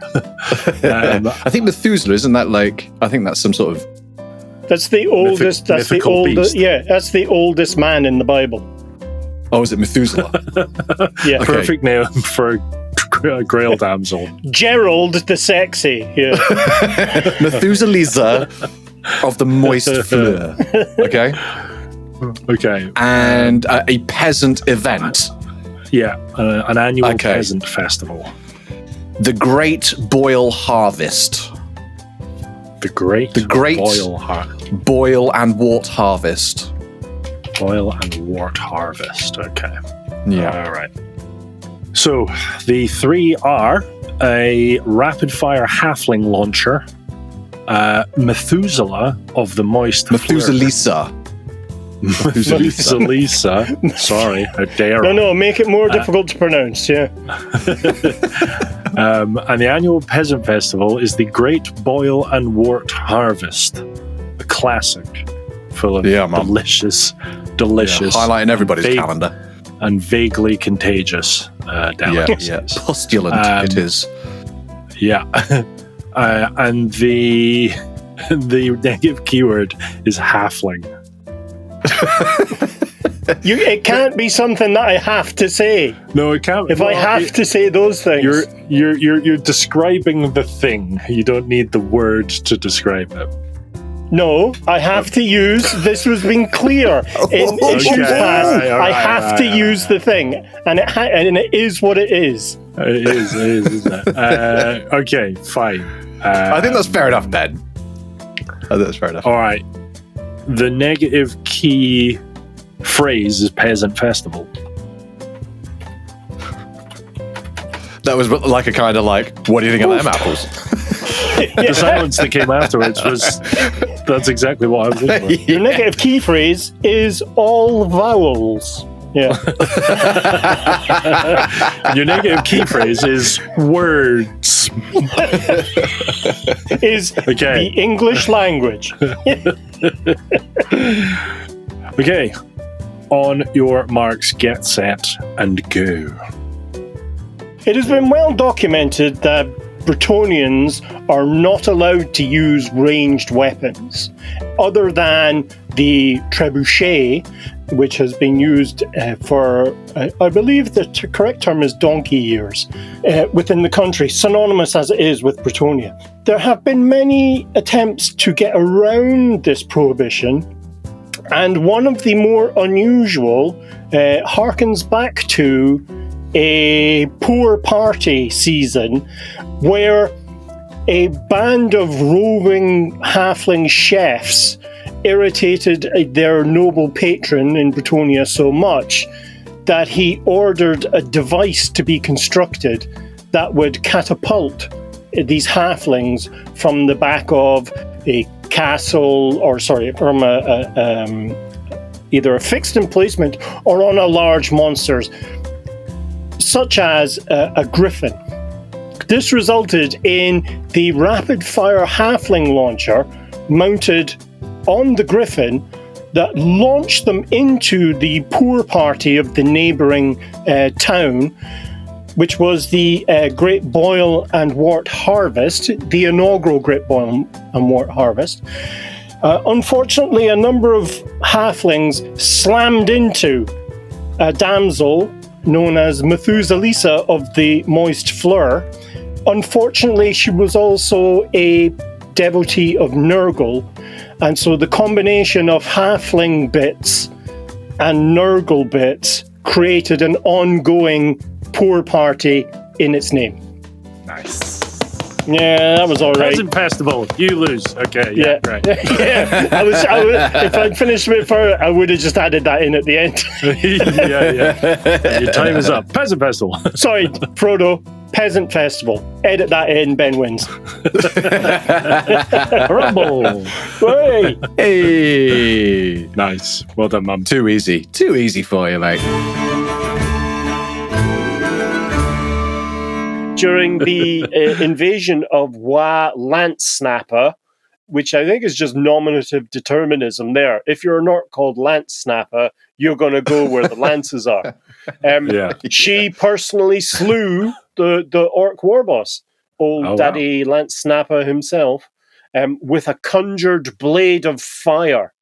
I think Methuselah, isn't that like? I think that's some sort of. That's the oldest. That's the oldest. Yeah, that's the oldest man in the Bible. Oh, is it Methuselah? Yeah, okay. Perfect name for a grail damsel. Gerald the sexy. Yeah. Methuselah of the moist fleur. Okay. Okay. And a peasant event. Yeah, an annual peasant festival. The Great Boil Harvest. The Great Boil and Wart Harvest. Boil and Wart Harvest. Okay. Yeah. All right. So the 3 are a rapid-fire halfling launcher, Methuselah of the moist Methuselah. Methuselah. Sorry, how dare I? No, make it more difficult to pronounce, yeah. And the annual peasant festival is the Great Boil and Wart Harvest, a classic full of delicious, highlighting everybody's calendar. And vaguely contagious delicacies. Yeah. Postulant it is. Yeah. And the negative keyword is halfling. It can't be something that I have to say. No, it can't. If I have to say those things, you're describing the thing. You don't need the word to describe it. No, I have to use. This was being clear in issues past. I have to use the thing, and it is what it is. It is, isn't it? Okay, fine. I think that's fair enough, Ben. I think that's fair enough. All right. The negative key phrase is peasant festival. That was like a kind of like, what do you think of them apples? The silence that came afterwards that's exactly what I was looking for. Your negative key phrase is all vowels. Yeah. Your negative key phrase is words. Is the English language. Okay. On your marks, get set and go. It has been well documented that Bretonnians are not allowed to use ranged weapons other than the trebuchet, which has been used for, I believe the correct term is donkey years, within the country, synonymous as it is with Bretonnia. There have been many attempts to get around this prohibition, and one of the more unusual harkens back to a poor party season where a band of roving halfling chefs irritated their noble patron in Bretonnia so much that he ordered a device to be constructed that would catapult these halflings from the back of a castle, from either a fixed emplacement or on a large monster, such as a griffin. This resulted in the rapid-fire halfling launcher mounted on the griffin that launched them into the poor party of the neighbouring town, which was the Great Boil and Wort Harvest, the inaugural Great Boil and Wort Harvest. Unfortunately, a number of halflings slammed into a damsel known as Methuselisa of the Moist Fleur. Unfortunately, she was also a devotee of Nurgle, and so the combination of halfling bits and Nurgle bits created an ongoing poor party in its name. Nice. Yeah, that was all right. Peasant festival, you lose. Okay, yeah, right. Yeah, I was, if I'd finished a bit further, I would have just added that in at the end. Yeah. Your time is up. Peasant festival. Sorry, Frodo. Peasant festival. Edit that in. Ben wins. Rumble. Hey. Nice. Well done, Mum. Too easy for you, mate. During the invasion of Wa Lance Snapper, which I think is just nominative determinism there. If you're not called Lance Snapper, you're going to go where the lances are. She personally slew the orc war boss, Daddy Lance Snapper himself, with a conjured blade of fire.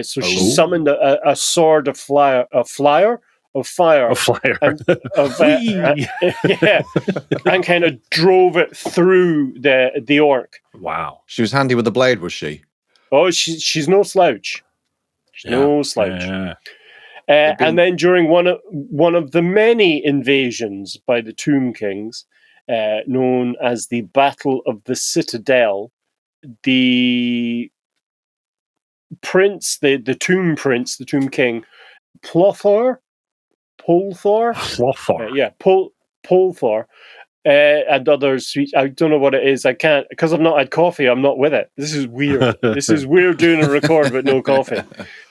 She summoned a sword of fire, and kind of drove it through the orc. Wow, she was handy with the blade, was she? Oh, she's no slouch. No slouch. Yeah. And then during one of the many invasions by the Tomb Kings, known as the Battle of the Citadel, the prince, the Tomb Prince, the Tomb King, Polthor, and others. I don't know what it is. I can't, because I've not had coffee. I'm not with it. This is weird. This is weird doing a record with no coffee.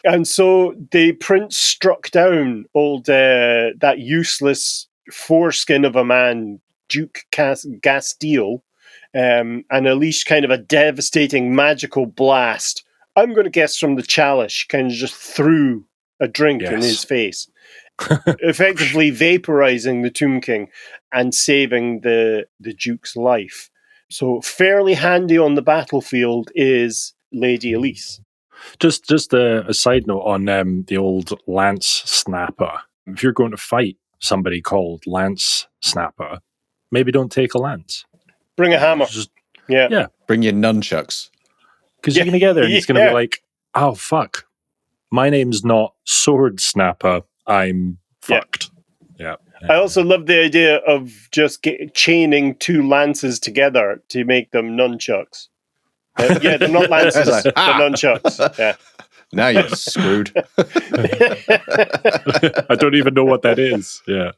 And so the prince struck down that useless foreskin of a man, Duke Gastile, and unleashed kind of a devastating magical blast I'm going to guess from the chalice, kind of just threw a drink in his face, effectively vaporizing the Tomb King and saving the Duke's life. So fairly handy on the battlefield is Lady Élisse. Just a side note on the old lance snapper. If you're going to fight somebody called lance snapper, maybe don't take a lance. Bring a hammer. Yeah. Bring your nunchucks. Because you're going to get there and it's going to be like, oh, fuck. My name's not Sword Snapper. I'm fucked. Yeah. I also love the idea of just chaining two lances together to make them nunchucks. They're not lances, Like, they're nunchucks. Yeah. Now you're screwed. I don't even know what that is. Yeah.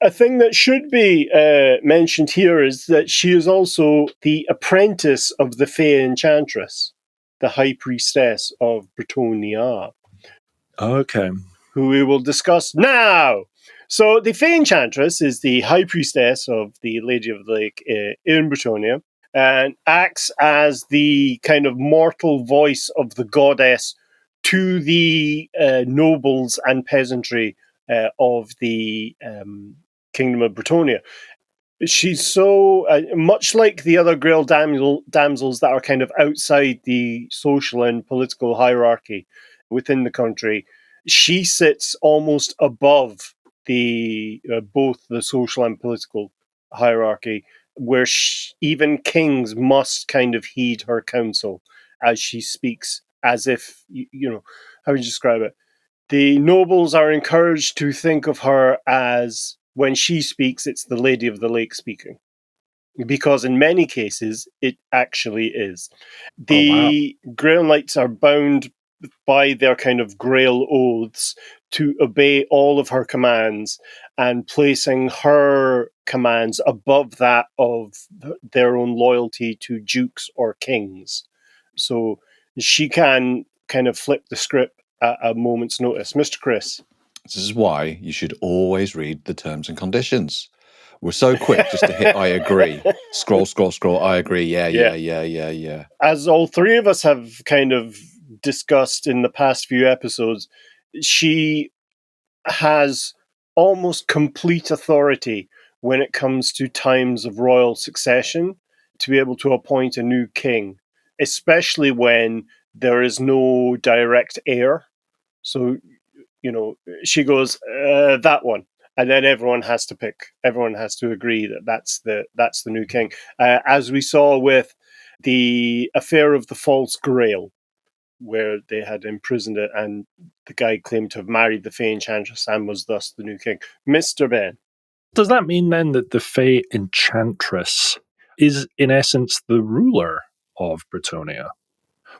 A thing that should be mentioned here is that she is also the apprentice of the Fey Enchantress, the high priestess of Bretonnia. Okay. Who we will discuss now. So the Fey Enchantress is the high priestess of the Lady of the Lake in Bretonnia and acts as the kind of mortal voice of the goddess to the nobles and peasantry of the Kingdom of Bretonnia. She's so much like the other Grail damsels that are kind of outside the social and political hierarchy within the country. She sits almost above the both the social and political hierarchy, where even kings must kind of heed her counsel as she speaks, as if, how would you describe it? The nobles are encouraged to think of her as, when she speaks, it's the Lady of the Lake speaking. Because in many cases, it actually is. The Grail Knights are bound by their kind of Grail oaths to obey all of her commands, and placing her commands above that of their own loyalty to dukes or kings. So she can kind of flip the script at a moment's notice. Mr. Chris. This is why you should always read the terms and conditions. We're so quick just to hit I agree. Scroll, I agree. Yeah. As all three of us have kind of discussed in the past few episodes, she has almost complete authority when it comes to times of royal succession to be able to appoint a new king, especially when there is no direct heir. So, she goes, that one. And then everyone has to pick. Everyone has to agree that that's the new king. As we saw with the affair of the false grail, where they had imprisoned it and the guy claimed to have married the Fey Enchantress and was thus the new king. Mr. Ben. Does that mean then that the Fey Enchantress is in essence the ruler of Bretonnia?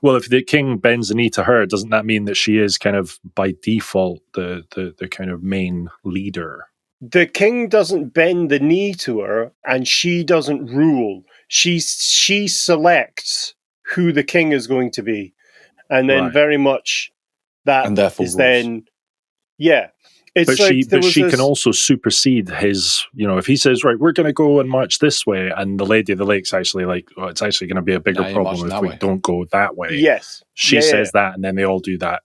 Well, if the king bends the knee to her, doesn't that mean that she is kind of by default the kind of main leader? The king doesn't bend the knee to her, and she doesn't rule. She selects who the king is going to be, and then very much that and therefore is rules. Then, yeah. It's but she can also supersede his, if he says, right, we're going to go and march this way, and the Lady of the Lake's actually like, oh, it's actually going to be a bigger problem if we don't go that way. Yes. She says that, and then they all do that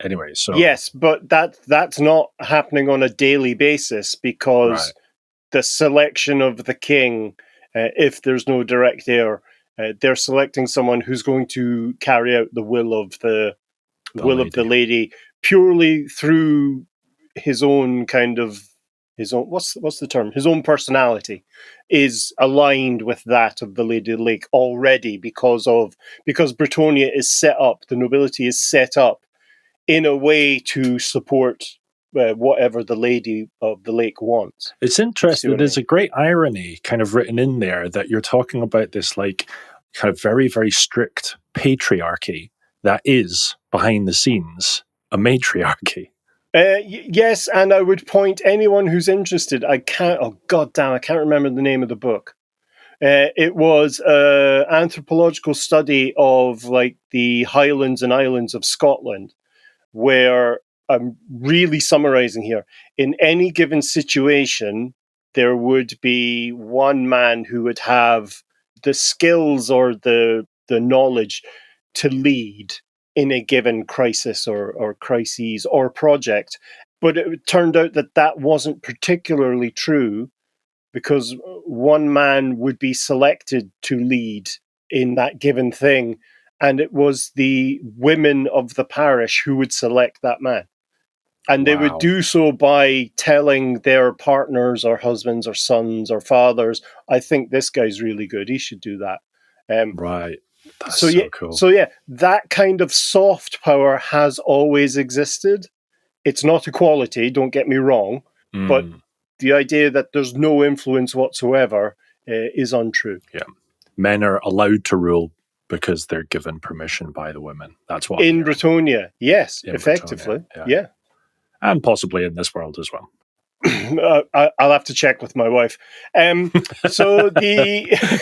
anyway. So yes, but that's not happening on a daily basis, because the selection of the king, if there's no direct heir, they're selecting someone who's going to carry out the will of the lady purely through his own what's the term? His own personality is aligned with that of the Lady of the Lake already, because Bretonnia is set up, the nobility is set up in a way to support whatever the Lady of the Lake wants. It's interesting. There's a great irony kind of written in there that you're talking about this like kind of very, very strict patriarchy that is behind the scenes a matriarchy. Yes, and I would point anyone who's interested. I can't remember the name of the book. It was an anthropological study of like the Highlands and Islands of Scotland, where I'm really summarizing here. In any given situation, there would be one man who would have the skills or the the knowledge to lead in a given crisis or crises or project. But it turned out that wasn't particularly true, because one man would be selected to lead in that given thing, and it was the women of the parish who would select that man. And they would do so by telling their partners or husbands or sons or fathers, I think this guy's really good, he should do that. Right. That's so cool. So yeah, that kind of soft power has always existed. It's not equality, don't get me wrong, but the idea that there's no influence whatsoever is untrue. Yeah. Men are allowed to rule because they're given permission by the women. That's what in Bretonnia, yes, in effectively. Bretonnia, yeah. And possibly in this world as well. I'll have to check with my wife. So the...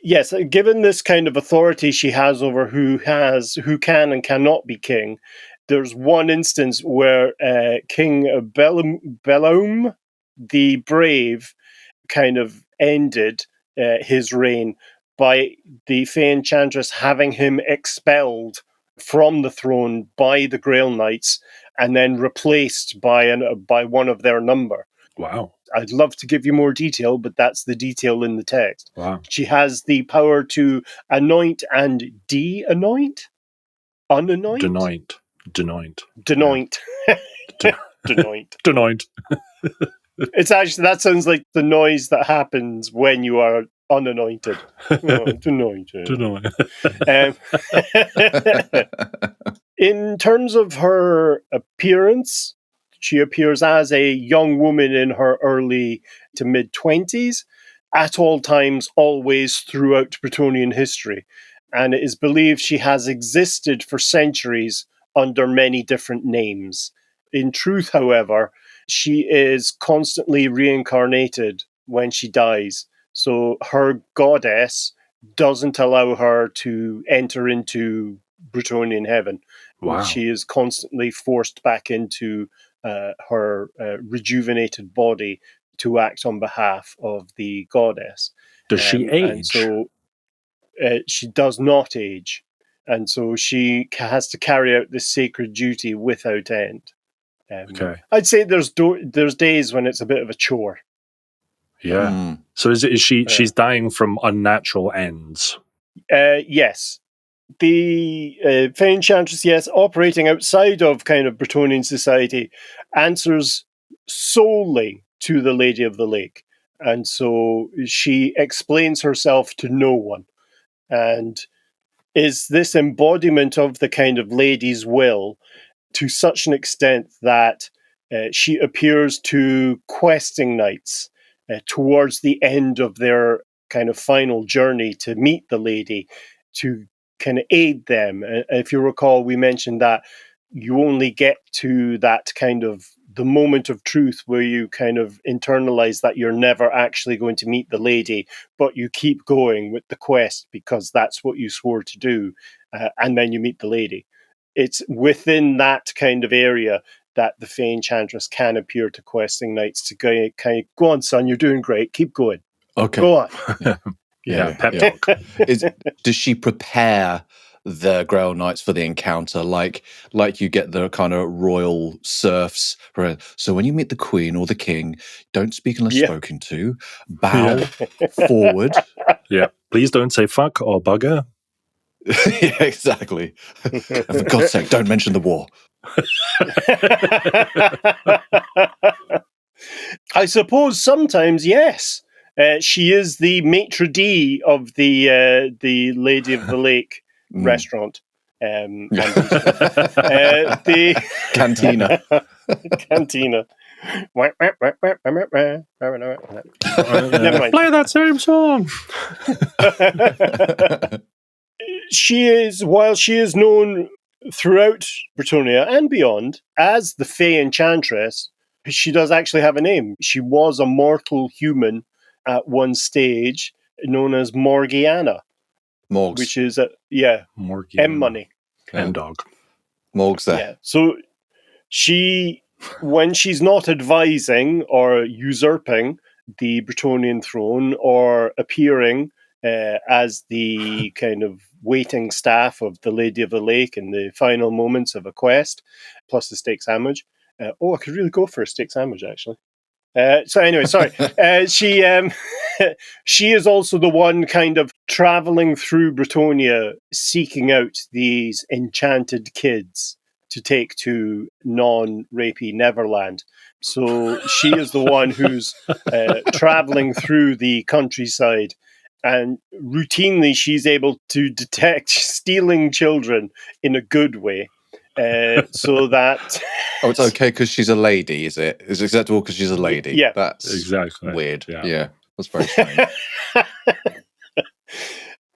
Yes, given this kind of authority she has over who can and cannot be king, there's one instance where King Bellum the Brave kind of ended his reign by the Fey Enchantress having him expelled from the throne by the Grail Knights and then replaced by one of their number. Wow. I'd love to give you more detail, but that's the detail in the text. Wow. She has the power to anoint and de-anoint? Unanoint? Denoint. Denoint. Yeah. Denoint. Denoint. It's actually, that sounds like the noise that happens when you are unanointed. Denointed. In terms of her appearance, she appears as a young woman in her early to mid-20s, at all times, always throughout Bretonnian history. And it is believed she has existed for centuries under many different names. In truth, however, she is constantly reincarnated when she dies. So her goddess doesn't allow her to enter into Bretonnian heaven. Wow. She is constantly forced back into her rejuvenated body to act on behalf of the goddess. Does she age? And so she does not age. And so she has to carry out this sacred duty without end. Okay. I'd say there's days when it's a bit of a chore. Yeah. So is she's dying from unnatural ends? Yes. The Fey Enchantress, yes, operating outside of kind of Bretonnian society, answers solely to the Lady of the Lake. And so she explains herself to no one. And is this embodiment of the kind of lady's will to such an extent that she appears to questing knights towards the end of their kind of final journey to meet the lady, to kind of aid them. If you recall, we mentioned that you only get to that kind of the moment of truth where you kind of internalize that you're never actually going to meet the lady, but you keep going with the quest because that's what you swore to do, and then you meet the lady. It's within that kind of area that the Fey Enchantress can appear to questing knights to kind of, go on, son, you're doing great, keep going. Okay. Go on. Pep talk. Does she prepare the Grail Knights for the encounter, like you get the kind of royal serfs? So when you meet the Queen or the King, don't speak unless spoken to. Bow forward. Yeah. Please don't say fuck or bugger. Yeah, exactly. And for God's sake, don't mention the war. I suppose sometimes, yes. She is the maitre d' of the Lady of the Lake restaurant. The Cantina. Cantina. Never mind. Play that same song. While she is known throughout Bretonnia and beyond as the Fey Enchantress, she does actually have a name. She was a mortal human at one stage, known as Morgiana. Morgs. Which is, Morgiana. M money. M dog. Morgs there. Yeah. So when she's not advising or usurping the Bretonnian throne or appearing as the kind of waiting staff of the Lady of the Lake in the final moments of a quest, plus the steak sandwich. I could really go for a steak sandwich, actually. So anyway, sorry. She is also the one kind of traveling through Bretonnia, seeking out these enchanted kids to take to non-rapey Neverland. So she is the one who's traveling through the countryside, and routinely she's able to detect stealing children in a good way. So that it's okay because she's a lady, is it? Is it acceptable because she's a lady? Yeah, that's exactly weird. Yeah, yeah, that's very strange.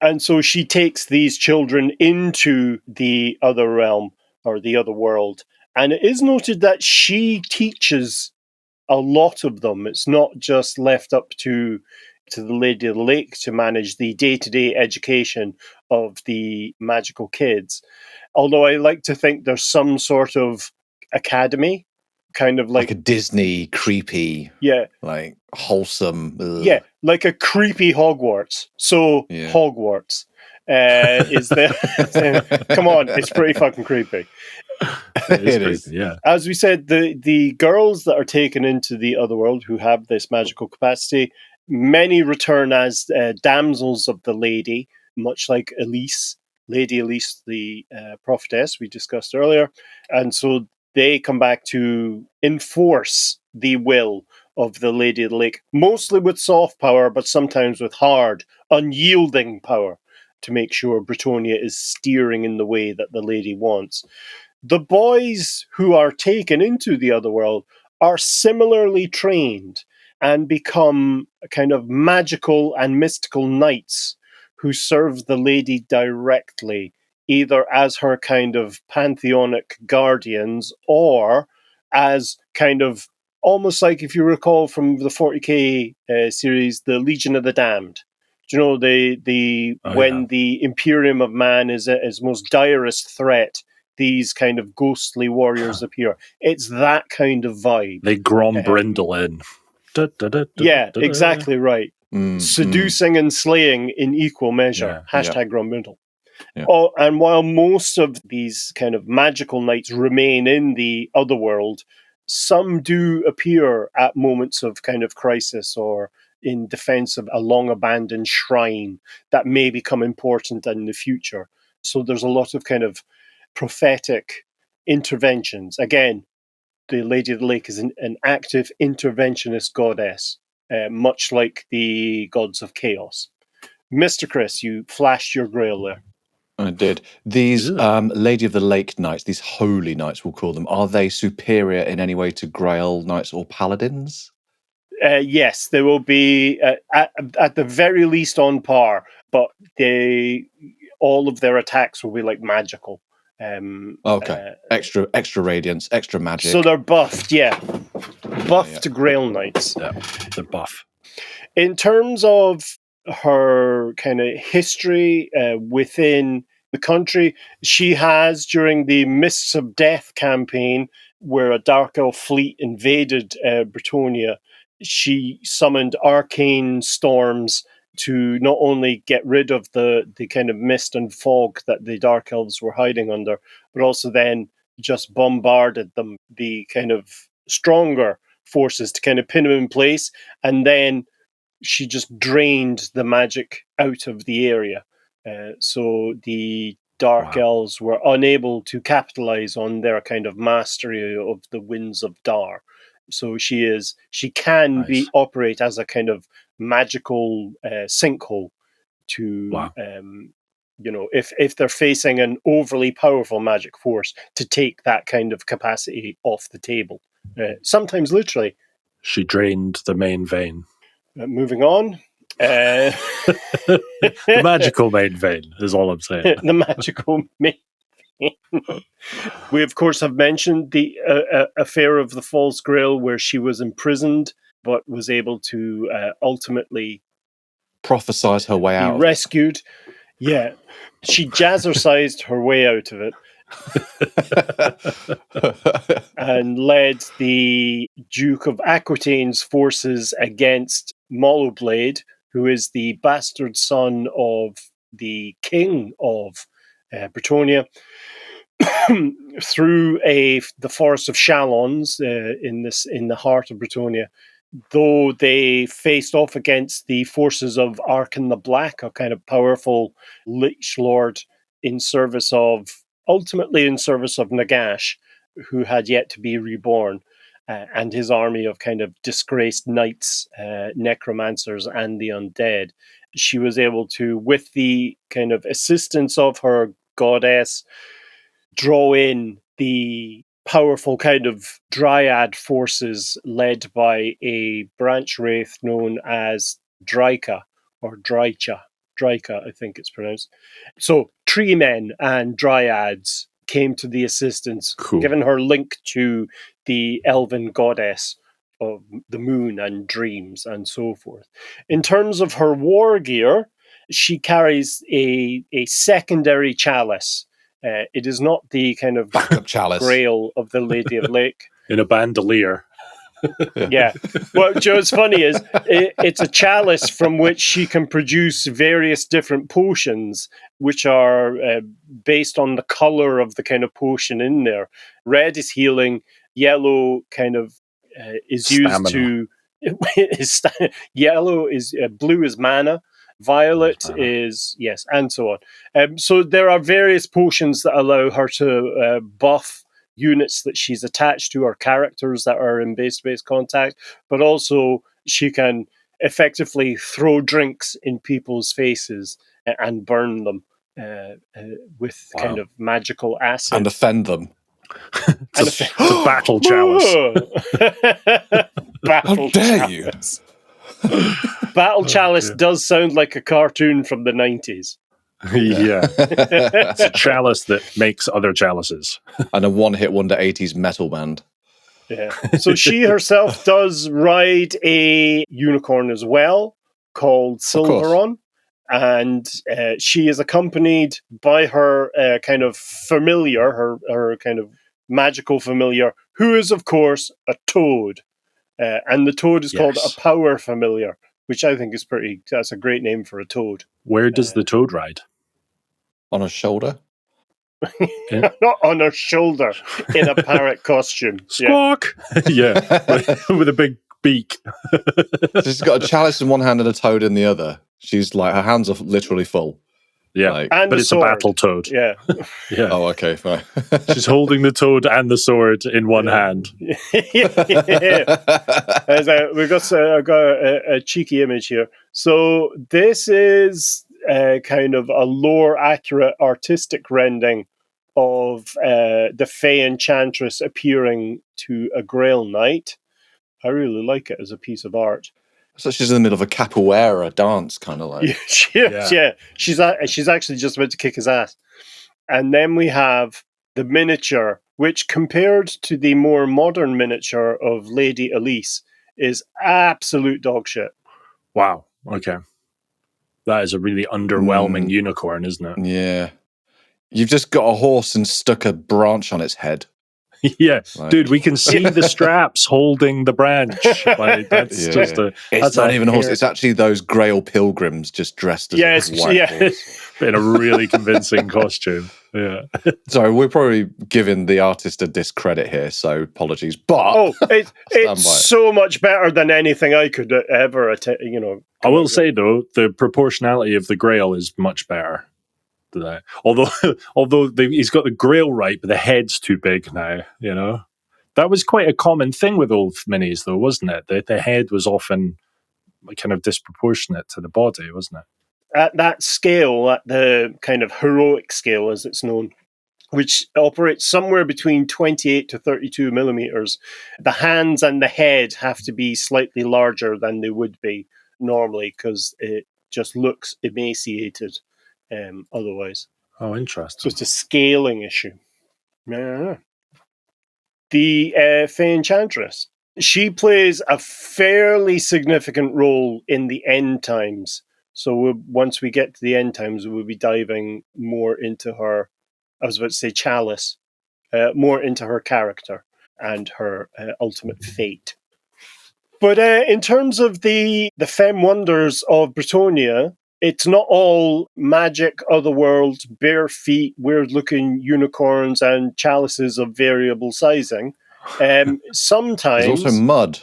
And so she takes these children into the other realm or the other world, and it is noted that she teaches a lot of them. It's not just left up to the Lady of the Lake to manage the day-to-day education of the magical kids. Although I like to think there's some sort of academy, kind of like a Disney creepy, like wholesome. Ugh. Yeah, like a creepy Hogwarts. So Hogwarts is there. Come on, it's pretty fucking creepy. It is creepy, yeah. As we said, the girls that are taken into the other world who have this magical capacity, many return as damsels of the lady, much like Élisse, Lady Élisse, the prophetess we discussed earlier. And so they come back to enforce the will of the Lady of the Lake, mostly with soft power, but sometimes with hard, unyielding power to make sure Bretonnia is steering in the way that the lady wants. The boys who are taken into the other world are similarly trained and become kind of magical and mystical knights who serve the lady directly, either as her kind of pantheonic guardians or as kind of almost like, if you recall from the 40k series, the Legion of the Damned. Do you know, when the Imperium of Man is his most direst threat, these kind of ghostly warriors appear. It's that kind of vibe. They Grom Brindle in. Exactly right. Seducing and slaying in equal measure. Hashtag Grom Brindle. Yeah. Oh, and while most of these kind of magical knights remain in the other world, some do appear at moments of kind of crisis or in defense of a long-abandoned shrine that may become important in the future. So there's a lot of kind of prophetic interventions. Again, the Lady of the Lake is an active interventionist goddess, much like the gods of chaos. Mr. Chris, you flashed your grail there. I did. These Lady of the Lake knights, these holy knights we'll call them, are they superior in any way to grail knights or paladins? Yes, they will be at the very least on par, but all of their attacks will be like magical. Extra radiance, extra magic. So they're buffed, buffed to grail knights. Yeah, they're buff. In terms of her kind of history within the country, she has, during the Mists of Death campaign, where a Dark Elf fleet invaded Bretonnia, she summoned arcane storms to not only get rid of the kind of mist and fog that the Dark Elves were hiding under, but also then just bombarded them, the kind of stronger forces, to kind of pin them in place, and then she just drained the magic out of the area. So the Dark Elves were unable to capitalize on their kind of mastery of the winds of Dar. So she can operate as a kind of magical sinkhole to, if they're facing an overly powerful magic force, to take that kind of capacity off the table. Sometimes literally. She drained the main vein. Moving on. The magical main vein is all I'm saying. The magical main vein. We, of course, have mentioned the affair of the False Grail, where she was imprisoned, but was able to ultimately prophesize her way out. Rescued. Yeah. She jazzercised her way out of it. And led the Duke of Aquitaine's forces against Mollowblade, who is the bastard son of the king of Bretonnia, through the forest of Chalons in the heart of Bretonnia. Though they faced off against the forces of Arkan the Black, a kind of powerful lich lord ultimately in service of Nagash, who had yet to be reborn, and his army of kind of disgraced knights, necromancers, and the undead. She was able to, with the kind of assistance of her goddess, draw in the powerful kind of dryad forces led by a branch wraith known as Dryka, or Drycha. Dryka, I think it's pronounced. So tree men and dryads came to the assistance, given her link to the elven goddess of the moon and dreams and so forth. In terms of her war gear, she carries a secondary chalice. It is not the kind of backup chalice grail of the Lady of Lake. In a bandolier. Yeah. What Joe's funny is it's a chalice from which she can produce various different potions, which are based on the color of the kind of potion in there. Red is healing. Yellow kind of is Stamina. used to. Yellow is blue is mana. Violet is yes, and so on. So there are various potions that allow her to buff units that she's attached to, or characters that are in base-to-base contact, but also she can effectively throw drinks in people's faces and burn them with kind of magical acid. And offend them. It's a battle chalice. How dare you? Battle chalice does sound like a cartoon from the 90s. Yeah. It's a chalice that makes other chalices. And a one-hit wonder 80s metal band. Yeah. So she herself does ride a unicorn as well, called Silveron. And she is accompanied by her kind of familiar, her kind of magical familiar, who is, of course, a toad. And the toad is called a power familiar, which I think is that's a great name for a toad. Where does the toad ride? On her shoulder? Not on her shoulder, in a parrot costume. Squawk! Yeah, with a big beak. She's got a chalice in one hand and a toad in the other. She's like, her hands are literally full. Yeah, but it's a battle toad. Yeah. Yeah. Oh, okay, fine. She's holding the toad and the sword in one hand. Yeah. We've got a cheeky image here. So this is kind of a lore-accurate artistic rendering of the Fey Enchantress appearing to a Grail Knight. I really like it as a piece of art. So she's in the middle of a capoeira dance, kind of like. Yeah. She's actually just about to kick his ass. And then we have the miniature, which compared to the more modern miniature of Lady Élisse is absolute dog shit. Wow. Okay. That is a really underwhelming unicorn, isn't it? Yeah. You've just got a horse and stuck a branch on its head. Yeah, dude, we can see the straps holding the branch. Like, that's It's not even a horse. It's actually those Grail pilgrims just dressed as a white horse. In a really convincing costume. Yeah. Sorry, we're probably giving the artist a discredit here, so apologies. But it's so much better than anything I could ever, I will say though, the proportionality of the Grail is much better. Although he's got the Grail right, but the head's too big now, That was quite a common thing with old minis, though, wasn't it? The head was often kind of disproportionate to the body, wasn't it? At that scale, at the kind of heroic scale, as it's known, which operates somewhere between 28 to 32 millimeters, the hands and the head have to be slightly larger than they would be normally, because it just looks emaciated. Otherwise. Oh, interesting. So it's a scaling issue. Yeah. The Fey Enchantress. She plays a fairly significant role in the end times. So once we get to the end times, we'll be diving more into her, I was about to say chalice, more into her character and her ultimate fate. But in terms of the femme wonders of Bretonnia, it's not all magic, otherworld, bare feet, weird-looking unicorns and chalices of variable sizing. Sometimes... There's also mud.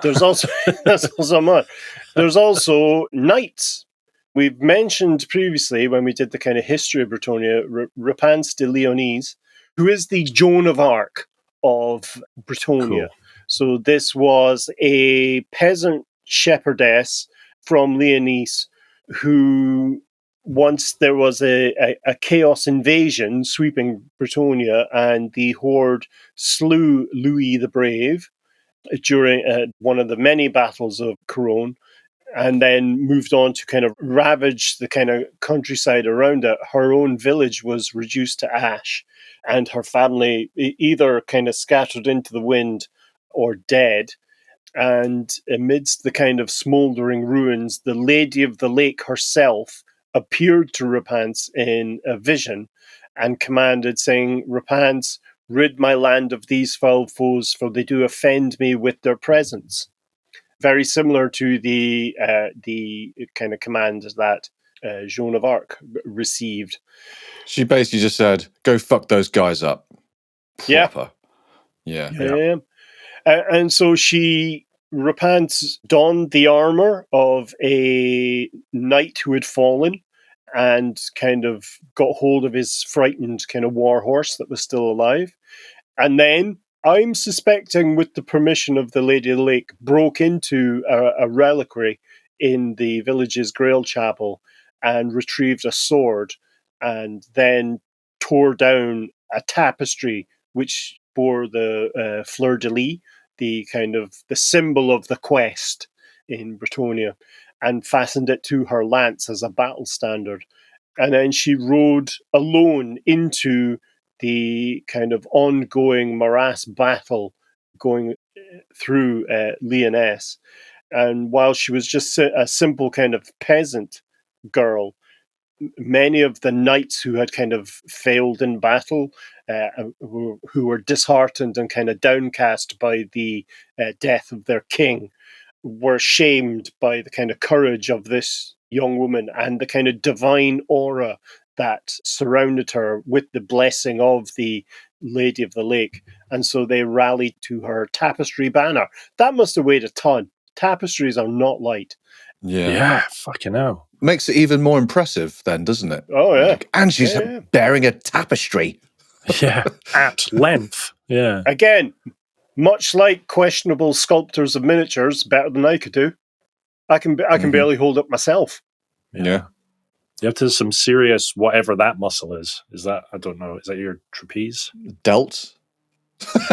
There's also mud. There's also knights. We've mentioned previously, when we did the kind of history of Bretonnia, Repanse de Lyonesse, who is the Joan of Arc of Bretonnia. Cool. So this was a peasant shepherdess from Lyonesse who, once there was a chaos invasion sweeping Bretonnia and the horde slew Louis the Brave during one of the many battles of Couronne, and then moved on to kind of ravage the kind of countryside around it. Her own village was reduced to ash, and her family either kind of scattered into the wind or dead. And amidst the kind of smouldering ruins, the Lady of the Lake herself appeared to Repanse in a vision and commanded, saying, "Repanse, rid my land of these foul foes, for they do offend me with their presence." Very similar to the kind of command that Joan of Arc received. She basically just said, "Go fuck those guys up." Proper. Yeah. And so Repanse donned the armor of a knight who had fallen and kind of got hold of his frightened kind of war horse that was still alive. And then, I'm suspecting, with the permission of the Lady of the Lake, broke into a reliquary in the village's Grail chapel and retrieved a sword, and then tore down a tapestry which bore the fleur-de-lis, the kind of the symbol of the quest in Bretonnia, and fastened it to her lance as a battle standard. And then she rode alone into the kind of ongoing morass battle going through Lyonesse. And while she was just a simple kind of peasant girl, many of the knights who had kind of failed in battle, who were disheartened and kind of downcast by the death of their king, were shamed by the kind of courage of this young woman and the kind of divine aura that surrounded her with the blessing of the Lady of the Lake. And so they rallied to her tapestry banner. That must have weighed a ton. Tapestries are not light. Yeah, fucking hell. Makes it even more impressive then, doesn't it? Oh, yeah. And she's bearing a tapestry. Yeah, at length. Yeah. Again, much like questionable sculptors of miniatures, better than I could do. I can barely hold up myself. Yeah. You have to have some serious whatever that muscle is. Is that, I don't know, is that your trapeze? Delt. With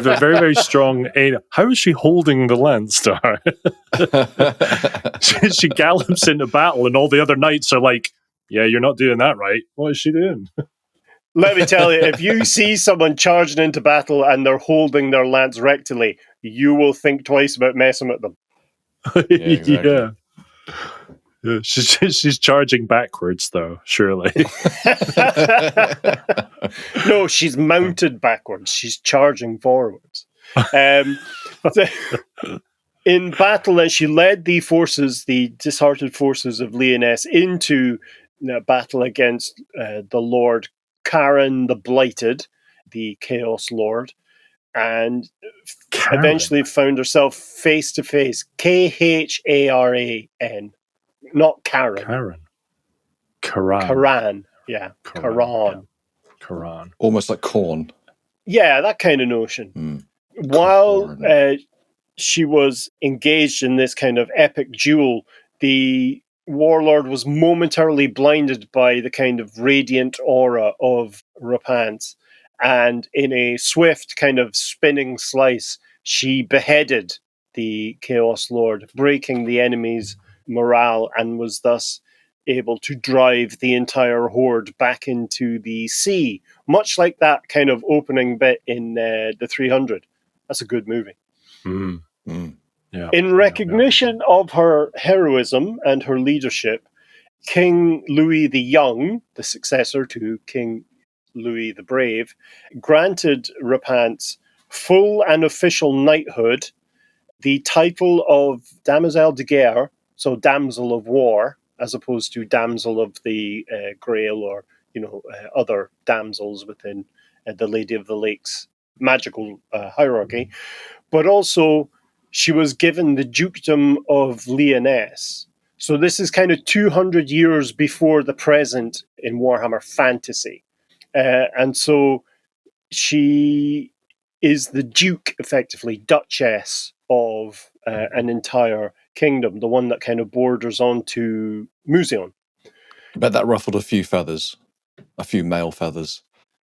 a very, very strong aim. How is she holding the lance to her? She gallops into battle and all the other knights are like, yeah, you're not doing that right. What is she doing? Let me tell you, if you see someone charging into battle and they're holding their lance rectally, you will think twice about messing with them. Yeah, exactly. Yeah. She's charging backwards, though, surely. No, she's mounted backwards. She's charging forwards. In battle, then she led the disheartened forces of Lyonesse into battle against the Lord Karen the Blighted, the Chaos Lord, and eventually found herself face to face. Kharan. Not Karen. Karan. Yeah. Karan. Almost like corn. Yeah, that kind of notion. While she was engaged in this kind of epic duel, the warlord was momentarily blinded by the kind of radiant aura of Repanse. And in a swift kind of spinning slice, she beheaded the Chaos Lord, breaking the enemy's morale, and was thus able to drive the entire horde back into the sea, much like that kind of opening bit in the 300. That's a good movie. Yeah. In recognition of her heroism and her leadership, King Louis the Young, the successor to King Louis the Brave, granted Repanse full and official knighthood, the title of Demoiselle de Guerre, so damsel of war, as opposed to damsel of the grail or other damsels within the Lady of the Lakes magical hierarchy. But also, she was given the dukedom of Lyonesse. So this is kind of 200 years before the present in Warhammer Fantasy. And so she is the duke, effectively, duchess of an entire kingdom, the one that kind of borders onto Musion. I bet that ruffled a few feathers, a few male feathers.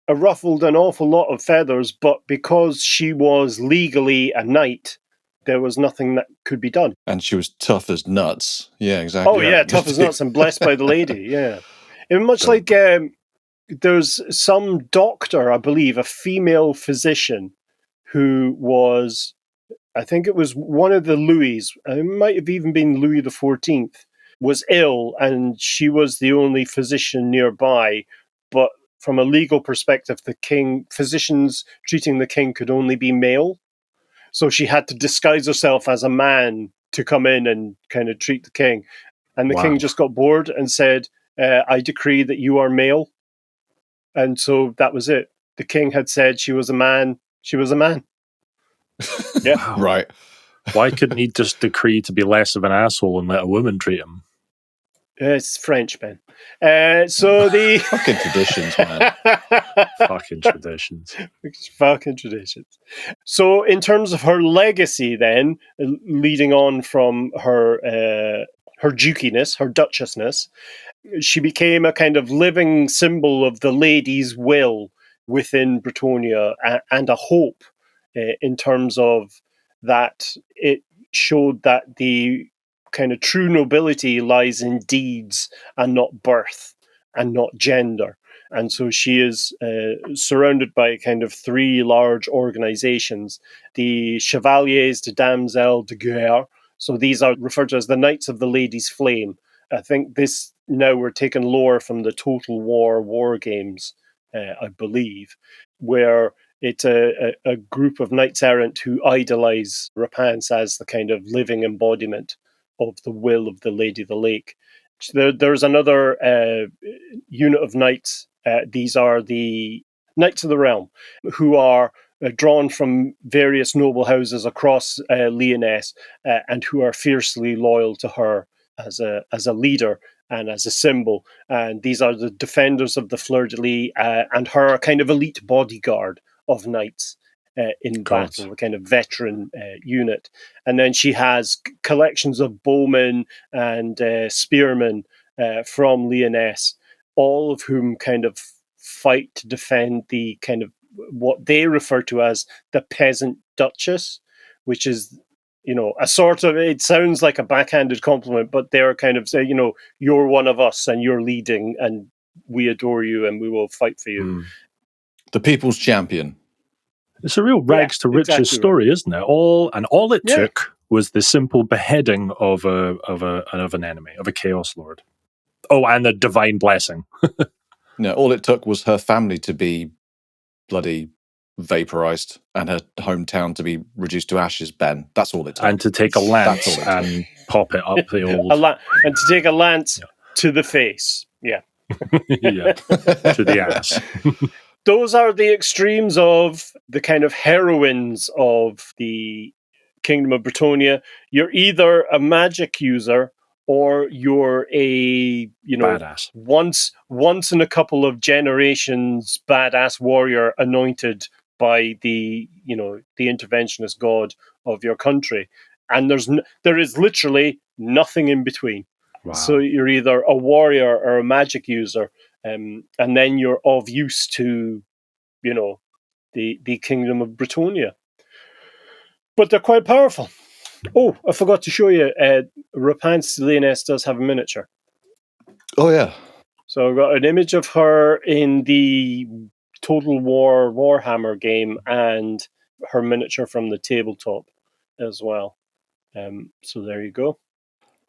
It ruffled an awful lot of feathers, but because she was legally a knight, there was nothing that could be done. And she was tough as nuts. Yeah, exactly. Oh, yeah, tough as nuts and blessed by the lady, yeah. And much like there's some doctor, I believe, a female physician who was, I think it was one of the Louis, it might have even been Louis XIV, was ill, and she was the only physician nearby. But from a legal perspective, physicians treating the king could only be male. So she had to disguise herself as a man to come in and kind of treat the king. And the king just got bored and said, I decree that you are male. And so that was it. The king had said she was a man. She was a man. Yeah. Wow. Right. Why couldn't he just decree to be less of an asshole and let a woman treat him? It's French, Ben. So the fucking traditions, man. Fucking traditions. Fucking traditions. So in terms of her legacy, then leading on from her dukiness, her duchessness, she became a kind of living symbol of the lady's will within Bretonnia and a hope in terms of that it showed that the kind of true nobility lies in deeds and not birth and not gender. And so she is surrounded by kind of three large organizations, the Chevaliers de Damsels de Guerre. So these are referred to as the Knights of the Lady's Flame. I think this now we're taking lore from the Total War games, I believe, where it's a group of knights errant who idolize Repanse as the kind of living embodiment of the will of the Lady of the Lake. There's another unit of knights. These are the Knights of the Realm, who are drawn from various noble houses across Lyonesse and who are fiercely loyal to her as a leader and as a symbol. And these are the defenders of the Fleur-de-Lis and her kind of elite bodyguard of knights in battle, a kind of veteran unit. And then she has collections of bowmen and spearmen from Lyonesse, all of whom kind of fight to defend the kind of what they refer to as the peasant duchess, which is, a sort of, it sounds like a backhanded compliment, but they're kind of say, you're one of us and you're leading and we adore you and we will fight for you. The people's champion. It's a real rags to riches story, right? Isn't it? All it took was the simple beheading of an enemy, of a chaos lord. Oh, and the divine blessing. No, all it took was her family to be bloody vaporized and her hometown to be reduced to ashes, Ben. That's all it took. And to take a lance and pop it up the old... and to take a lance to the face. Yeah. Yeah, to the ass. Those are the extremes of the kind of heroines of the Kingdom of Bretonnia. You're either a magic user or you're a, badass. Once in a couple of generations badass warrior anointed by the interventionist god of your country. And there is literally nothing in between. Wow. So you're either a warrior or a magic user. And then you're of use to, the Kingdom of Bretonnia. But they're quite powerful. Oh, I forgot to show you, Repanse de Lyonesse does have a miniature. Oh, yeah. So I've got an image of her in the Total War Warhammer game and her miniature from the tabletop as well. So there you go.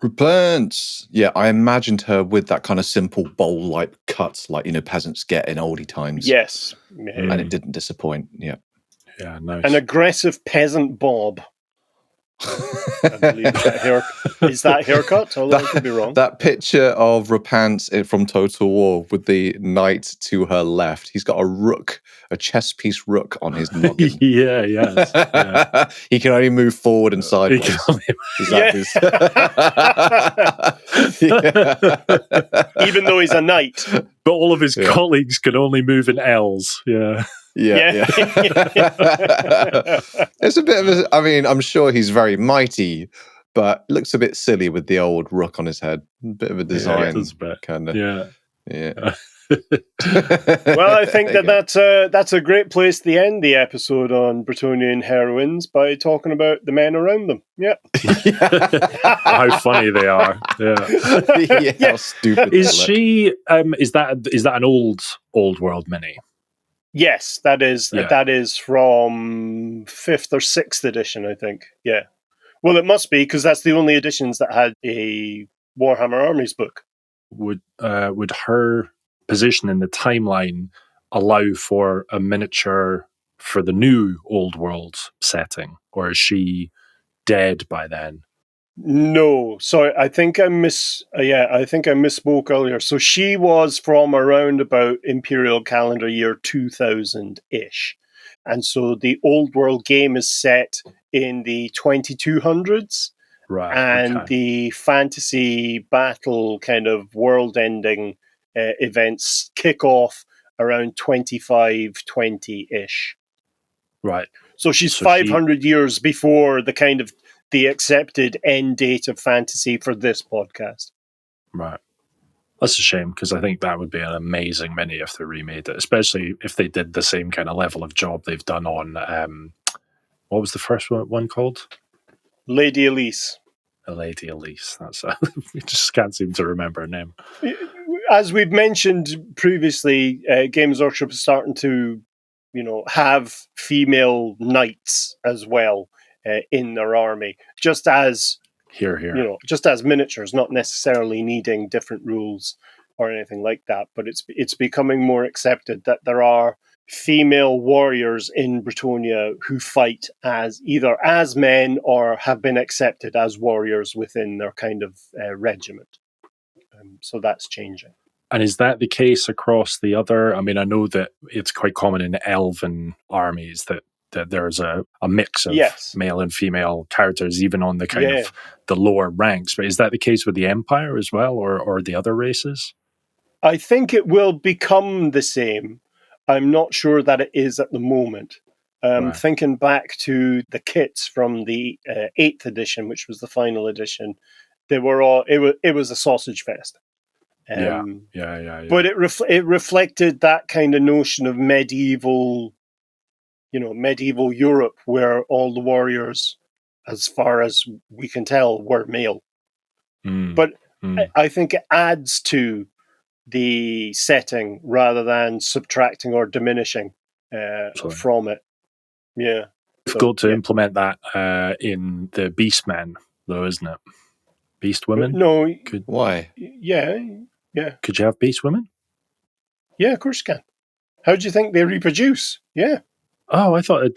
Repanse. Yeah, I imagined her with that kind of simple bowl-like cut, like, peasants get in oldie times. Yes. And it didn't disappoint, yeah. Yeah, nice. An aggressive peasant bob. I believe is that haircut? Although I could be wrong. That picture of Repanse from Total War with the knight to her left, he's got a rook, a chess piece rook on his noggin. Yeah. He can only move forward and sideways. Even though he's a knight. But all of his colleagues can only move in L's. Yeah. Yeah. It's a bit of a, I mean, I'm sure he's very mighty, but looks a bit silly with the old rook on his head. A bit of a design kind of. Yeah. Well, I think that's a great place to end the episode on Bretonnian heroines by talking about the men around them. Yeah. How funny they are. Yeah. How stupid. Is she? Is that an old world mini? Yes, that is from 5th or 6th edition, I think. Yeah. Well, it must be because that's the only editions that had a Warhammer Armies book. Would her position in the timeline allow for a miniature for the new Old World setting, or is she dead by then? No, sorry, I think I misspoke earlier. So she was from around about Imperial calendar year 2000-ish. And so the Old World game is set in the 2200s. Right. And the fantasy battle kind of world-ending events kick off around 2520-ish. Right. So she's 500 years before the kind of the accepted end date of fantasy for this podcast. Right. That's a shame, because I think that would be an amazing mini if they remade it, especially if they did the same kind of level of job they've done on, what was the first one called? Lady Élisse. Lady Élisse. That's we just can't seem to remember her name. As we've mentioned previously, Games Workshop is starting to, have female knights as well in their army, just as just as miniatures, not necessarily needing different rules or anything like that. But it's becoming more accepted that there are female warriors in Bretonnia who fight either as men or have been accepted as warriors within their kind of regiment. So that's changing. And is that the case across the other? I mean, I know that it's quite common in elven armies that there's a mix of male and female characters, even on the kind of the lower ranks. But is that the case with the Empire as well, or the other races? I think it will become the same. I'm not sure that it is at the moment. Right. Thinking back to the kits from the 8th edition, which was the final edition, they were all. It was a sausage fest. Yeah. But it reflected that kind of notion of medieval Europe, where all the warriors, as far as we can tell, were male. But I think it adds to the setting rather than subtracting or diminishing from it. Yeah. Difficult to implement that in the Beastmen, though, isn't it? Beast women? No. Why? Yeah. Could you have beast women? Yeah, of course you can. How do you think they reproduce? Yeah. Oh, I thought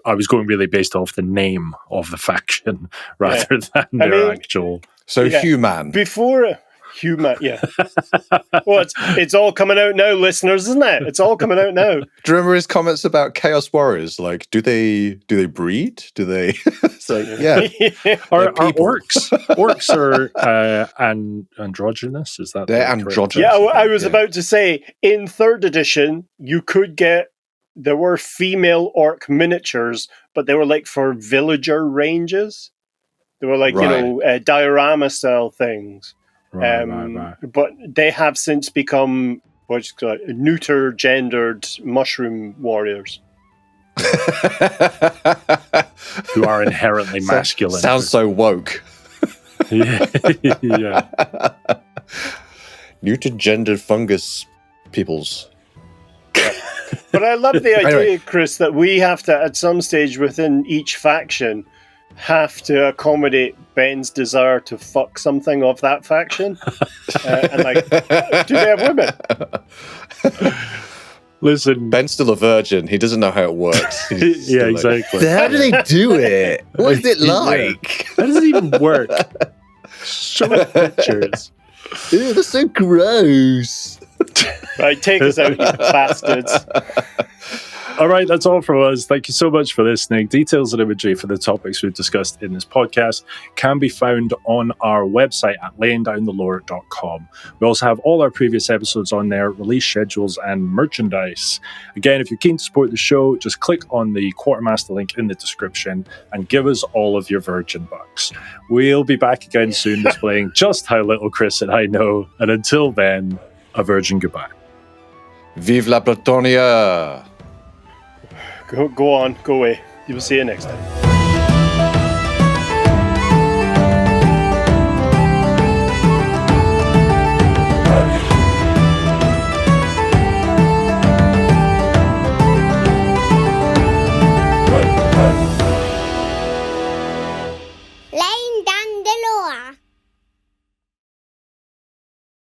I was going really based off the name of the faction rather than their actual. So human. Before human, yeah. Well, it's all coming out now, listeners, isn't it? It's all coming out now. Do you remember his comments about Chaos Warriors? Like, do they breed? Do they? It's like, Are orcs are androgynous? Is that they're androgynous? Yeah, I was about to say in 3rd edition you could get. There were female orc miniatures, but they were like for villager ranges. They were like diorama style things. Right. But they have since become neuter gendered mushroom warriors. Who are inherently masculine. Sounds so woke. Yeah. Neuter gendered fungus peoples. But I love the idea, Chris, that we have to, at some stage within each faction, have to accommodate Ben's desire to fuck something of that faction. And do they have women? Listen, Ben's still a virgin. He doesn't know how it works. yeah, exactly. How do they do it? What is it like? How does it even work? Show me pictures. Ew, that's so gross. Right, take us out, you bastards. All right, that's all from us. Thank you so much for listening. Details and imagery for the topics we've discussed in this podcast can be found on our website at layingdownthelore.com. We also have all our previous episodes on there, release schedules, and merchandise. Again, if you're keen to support the show, just click on the Quartermaster link in the description and give us all of your virgin bucks. We'll be back again soon displaying just how little Chris and I know. And until then, a virgin goodbye. Vive la Bretonnia! Go on, go away. You will see you next time.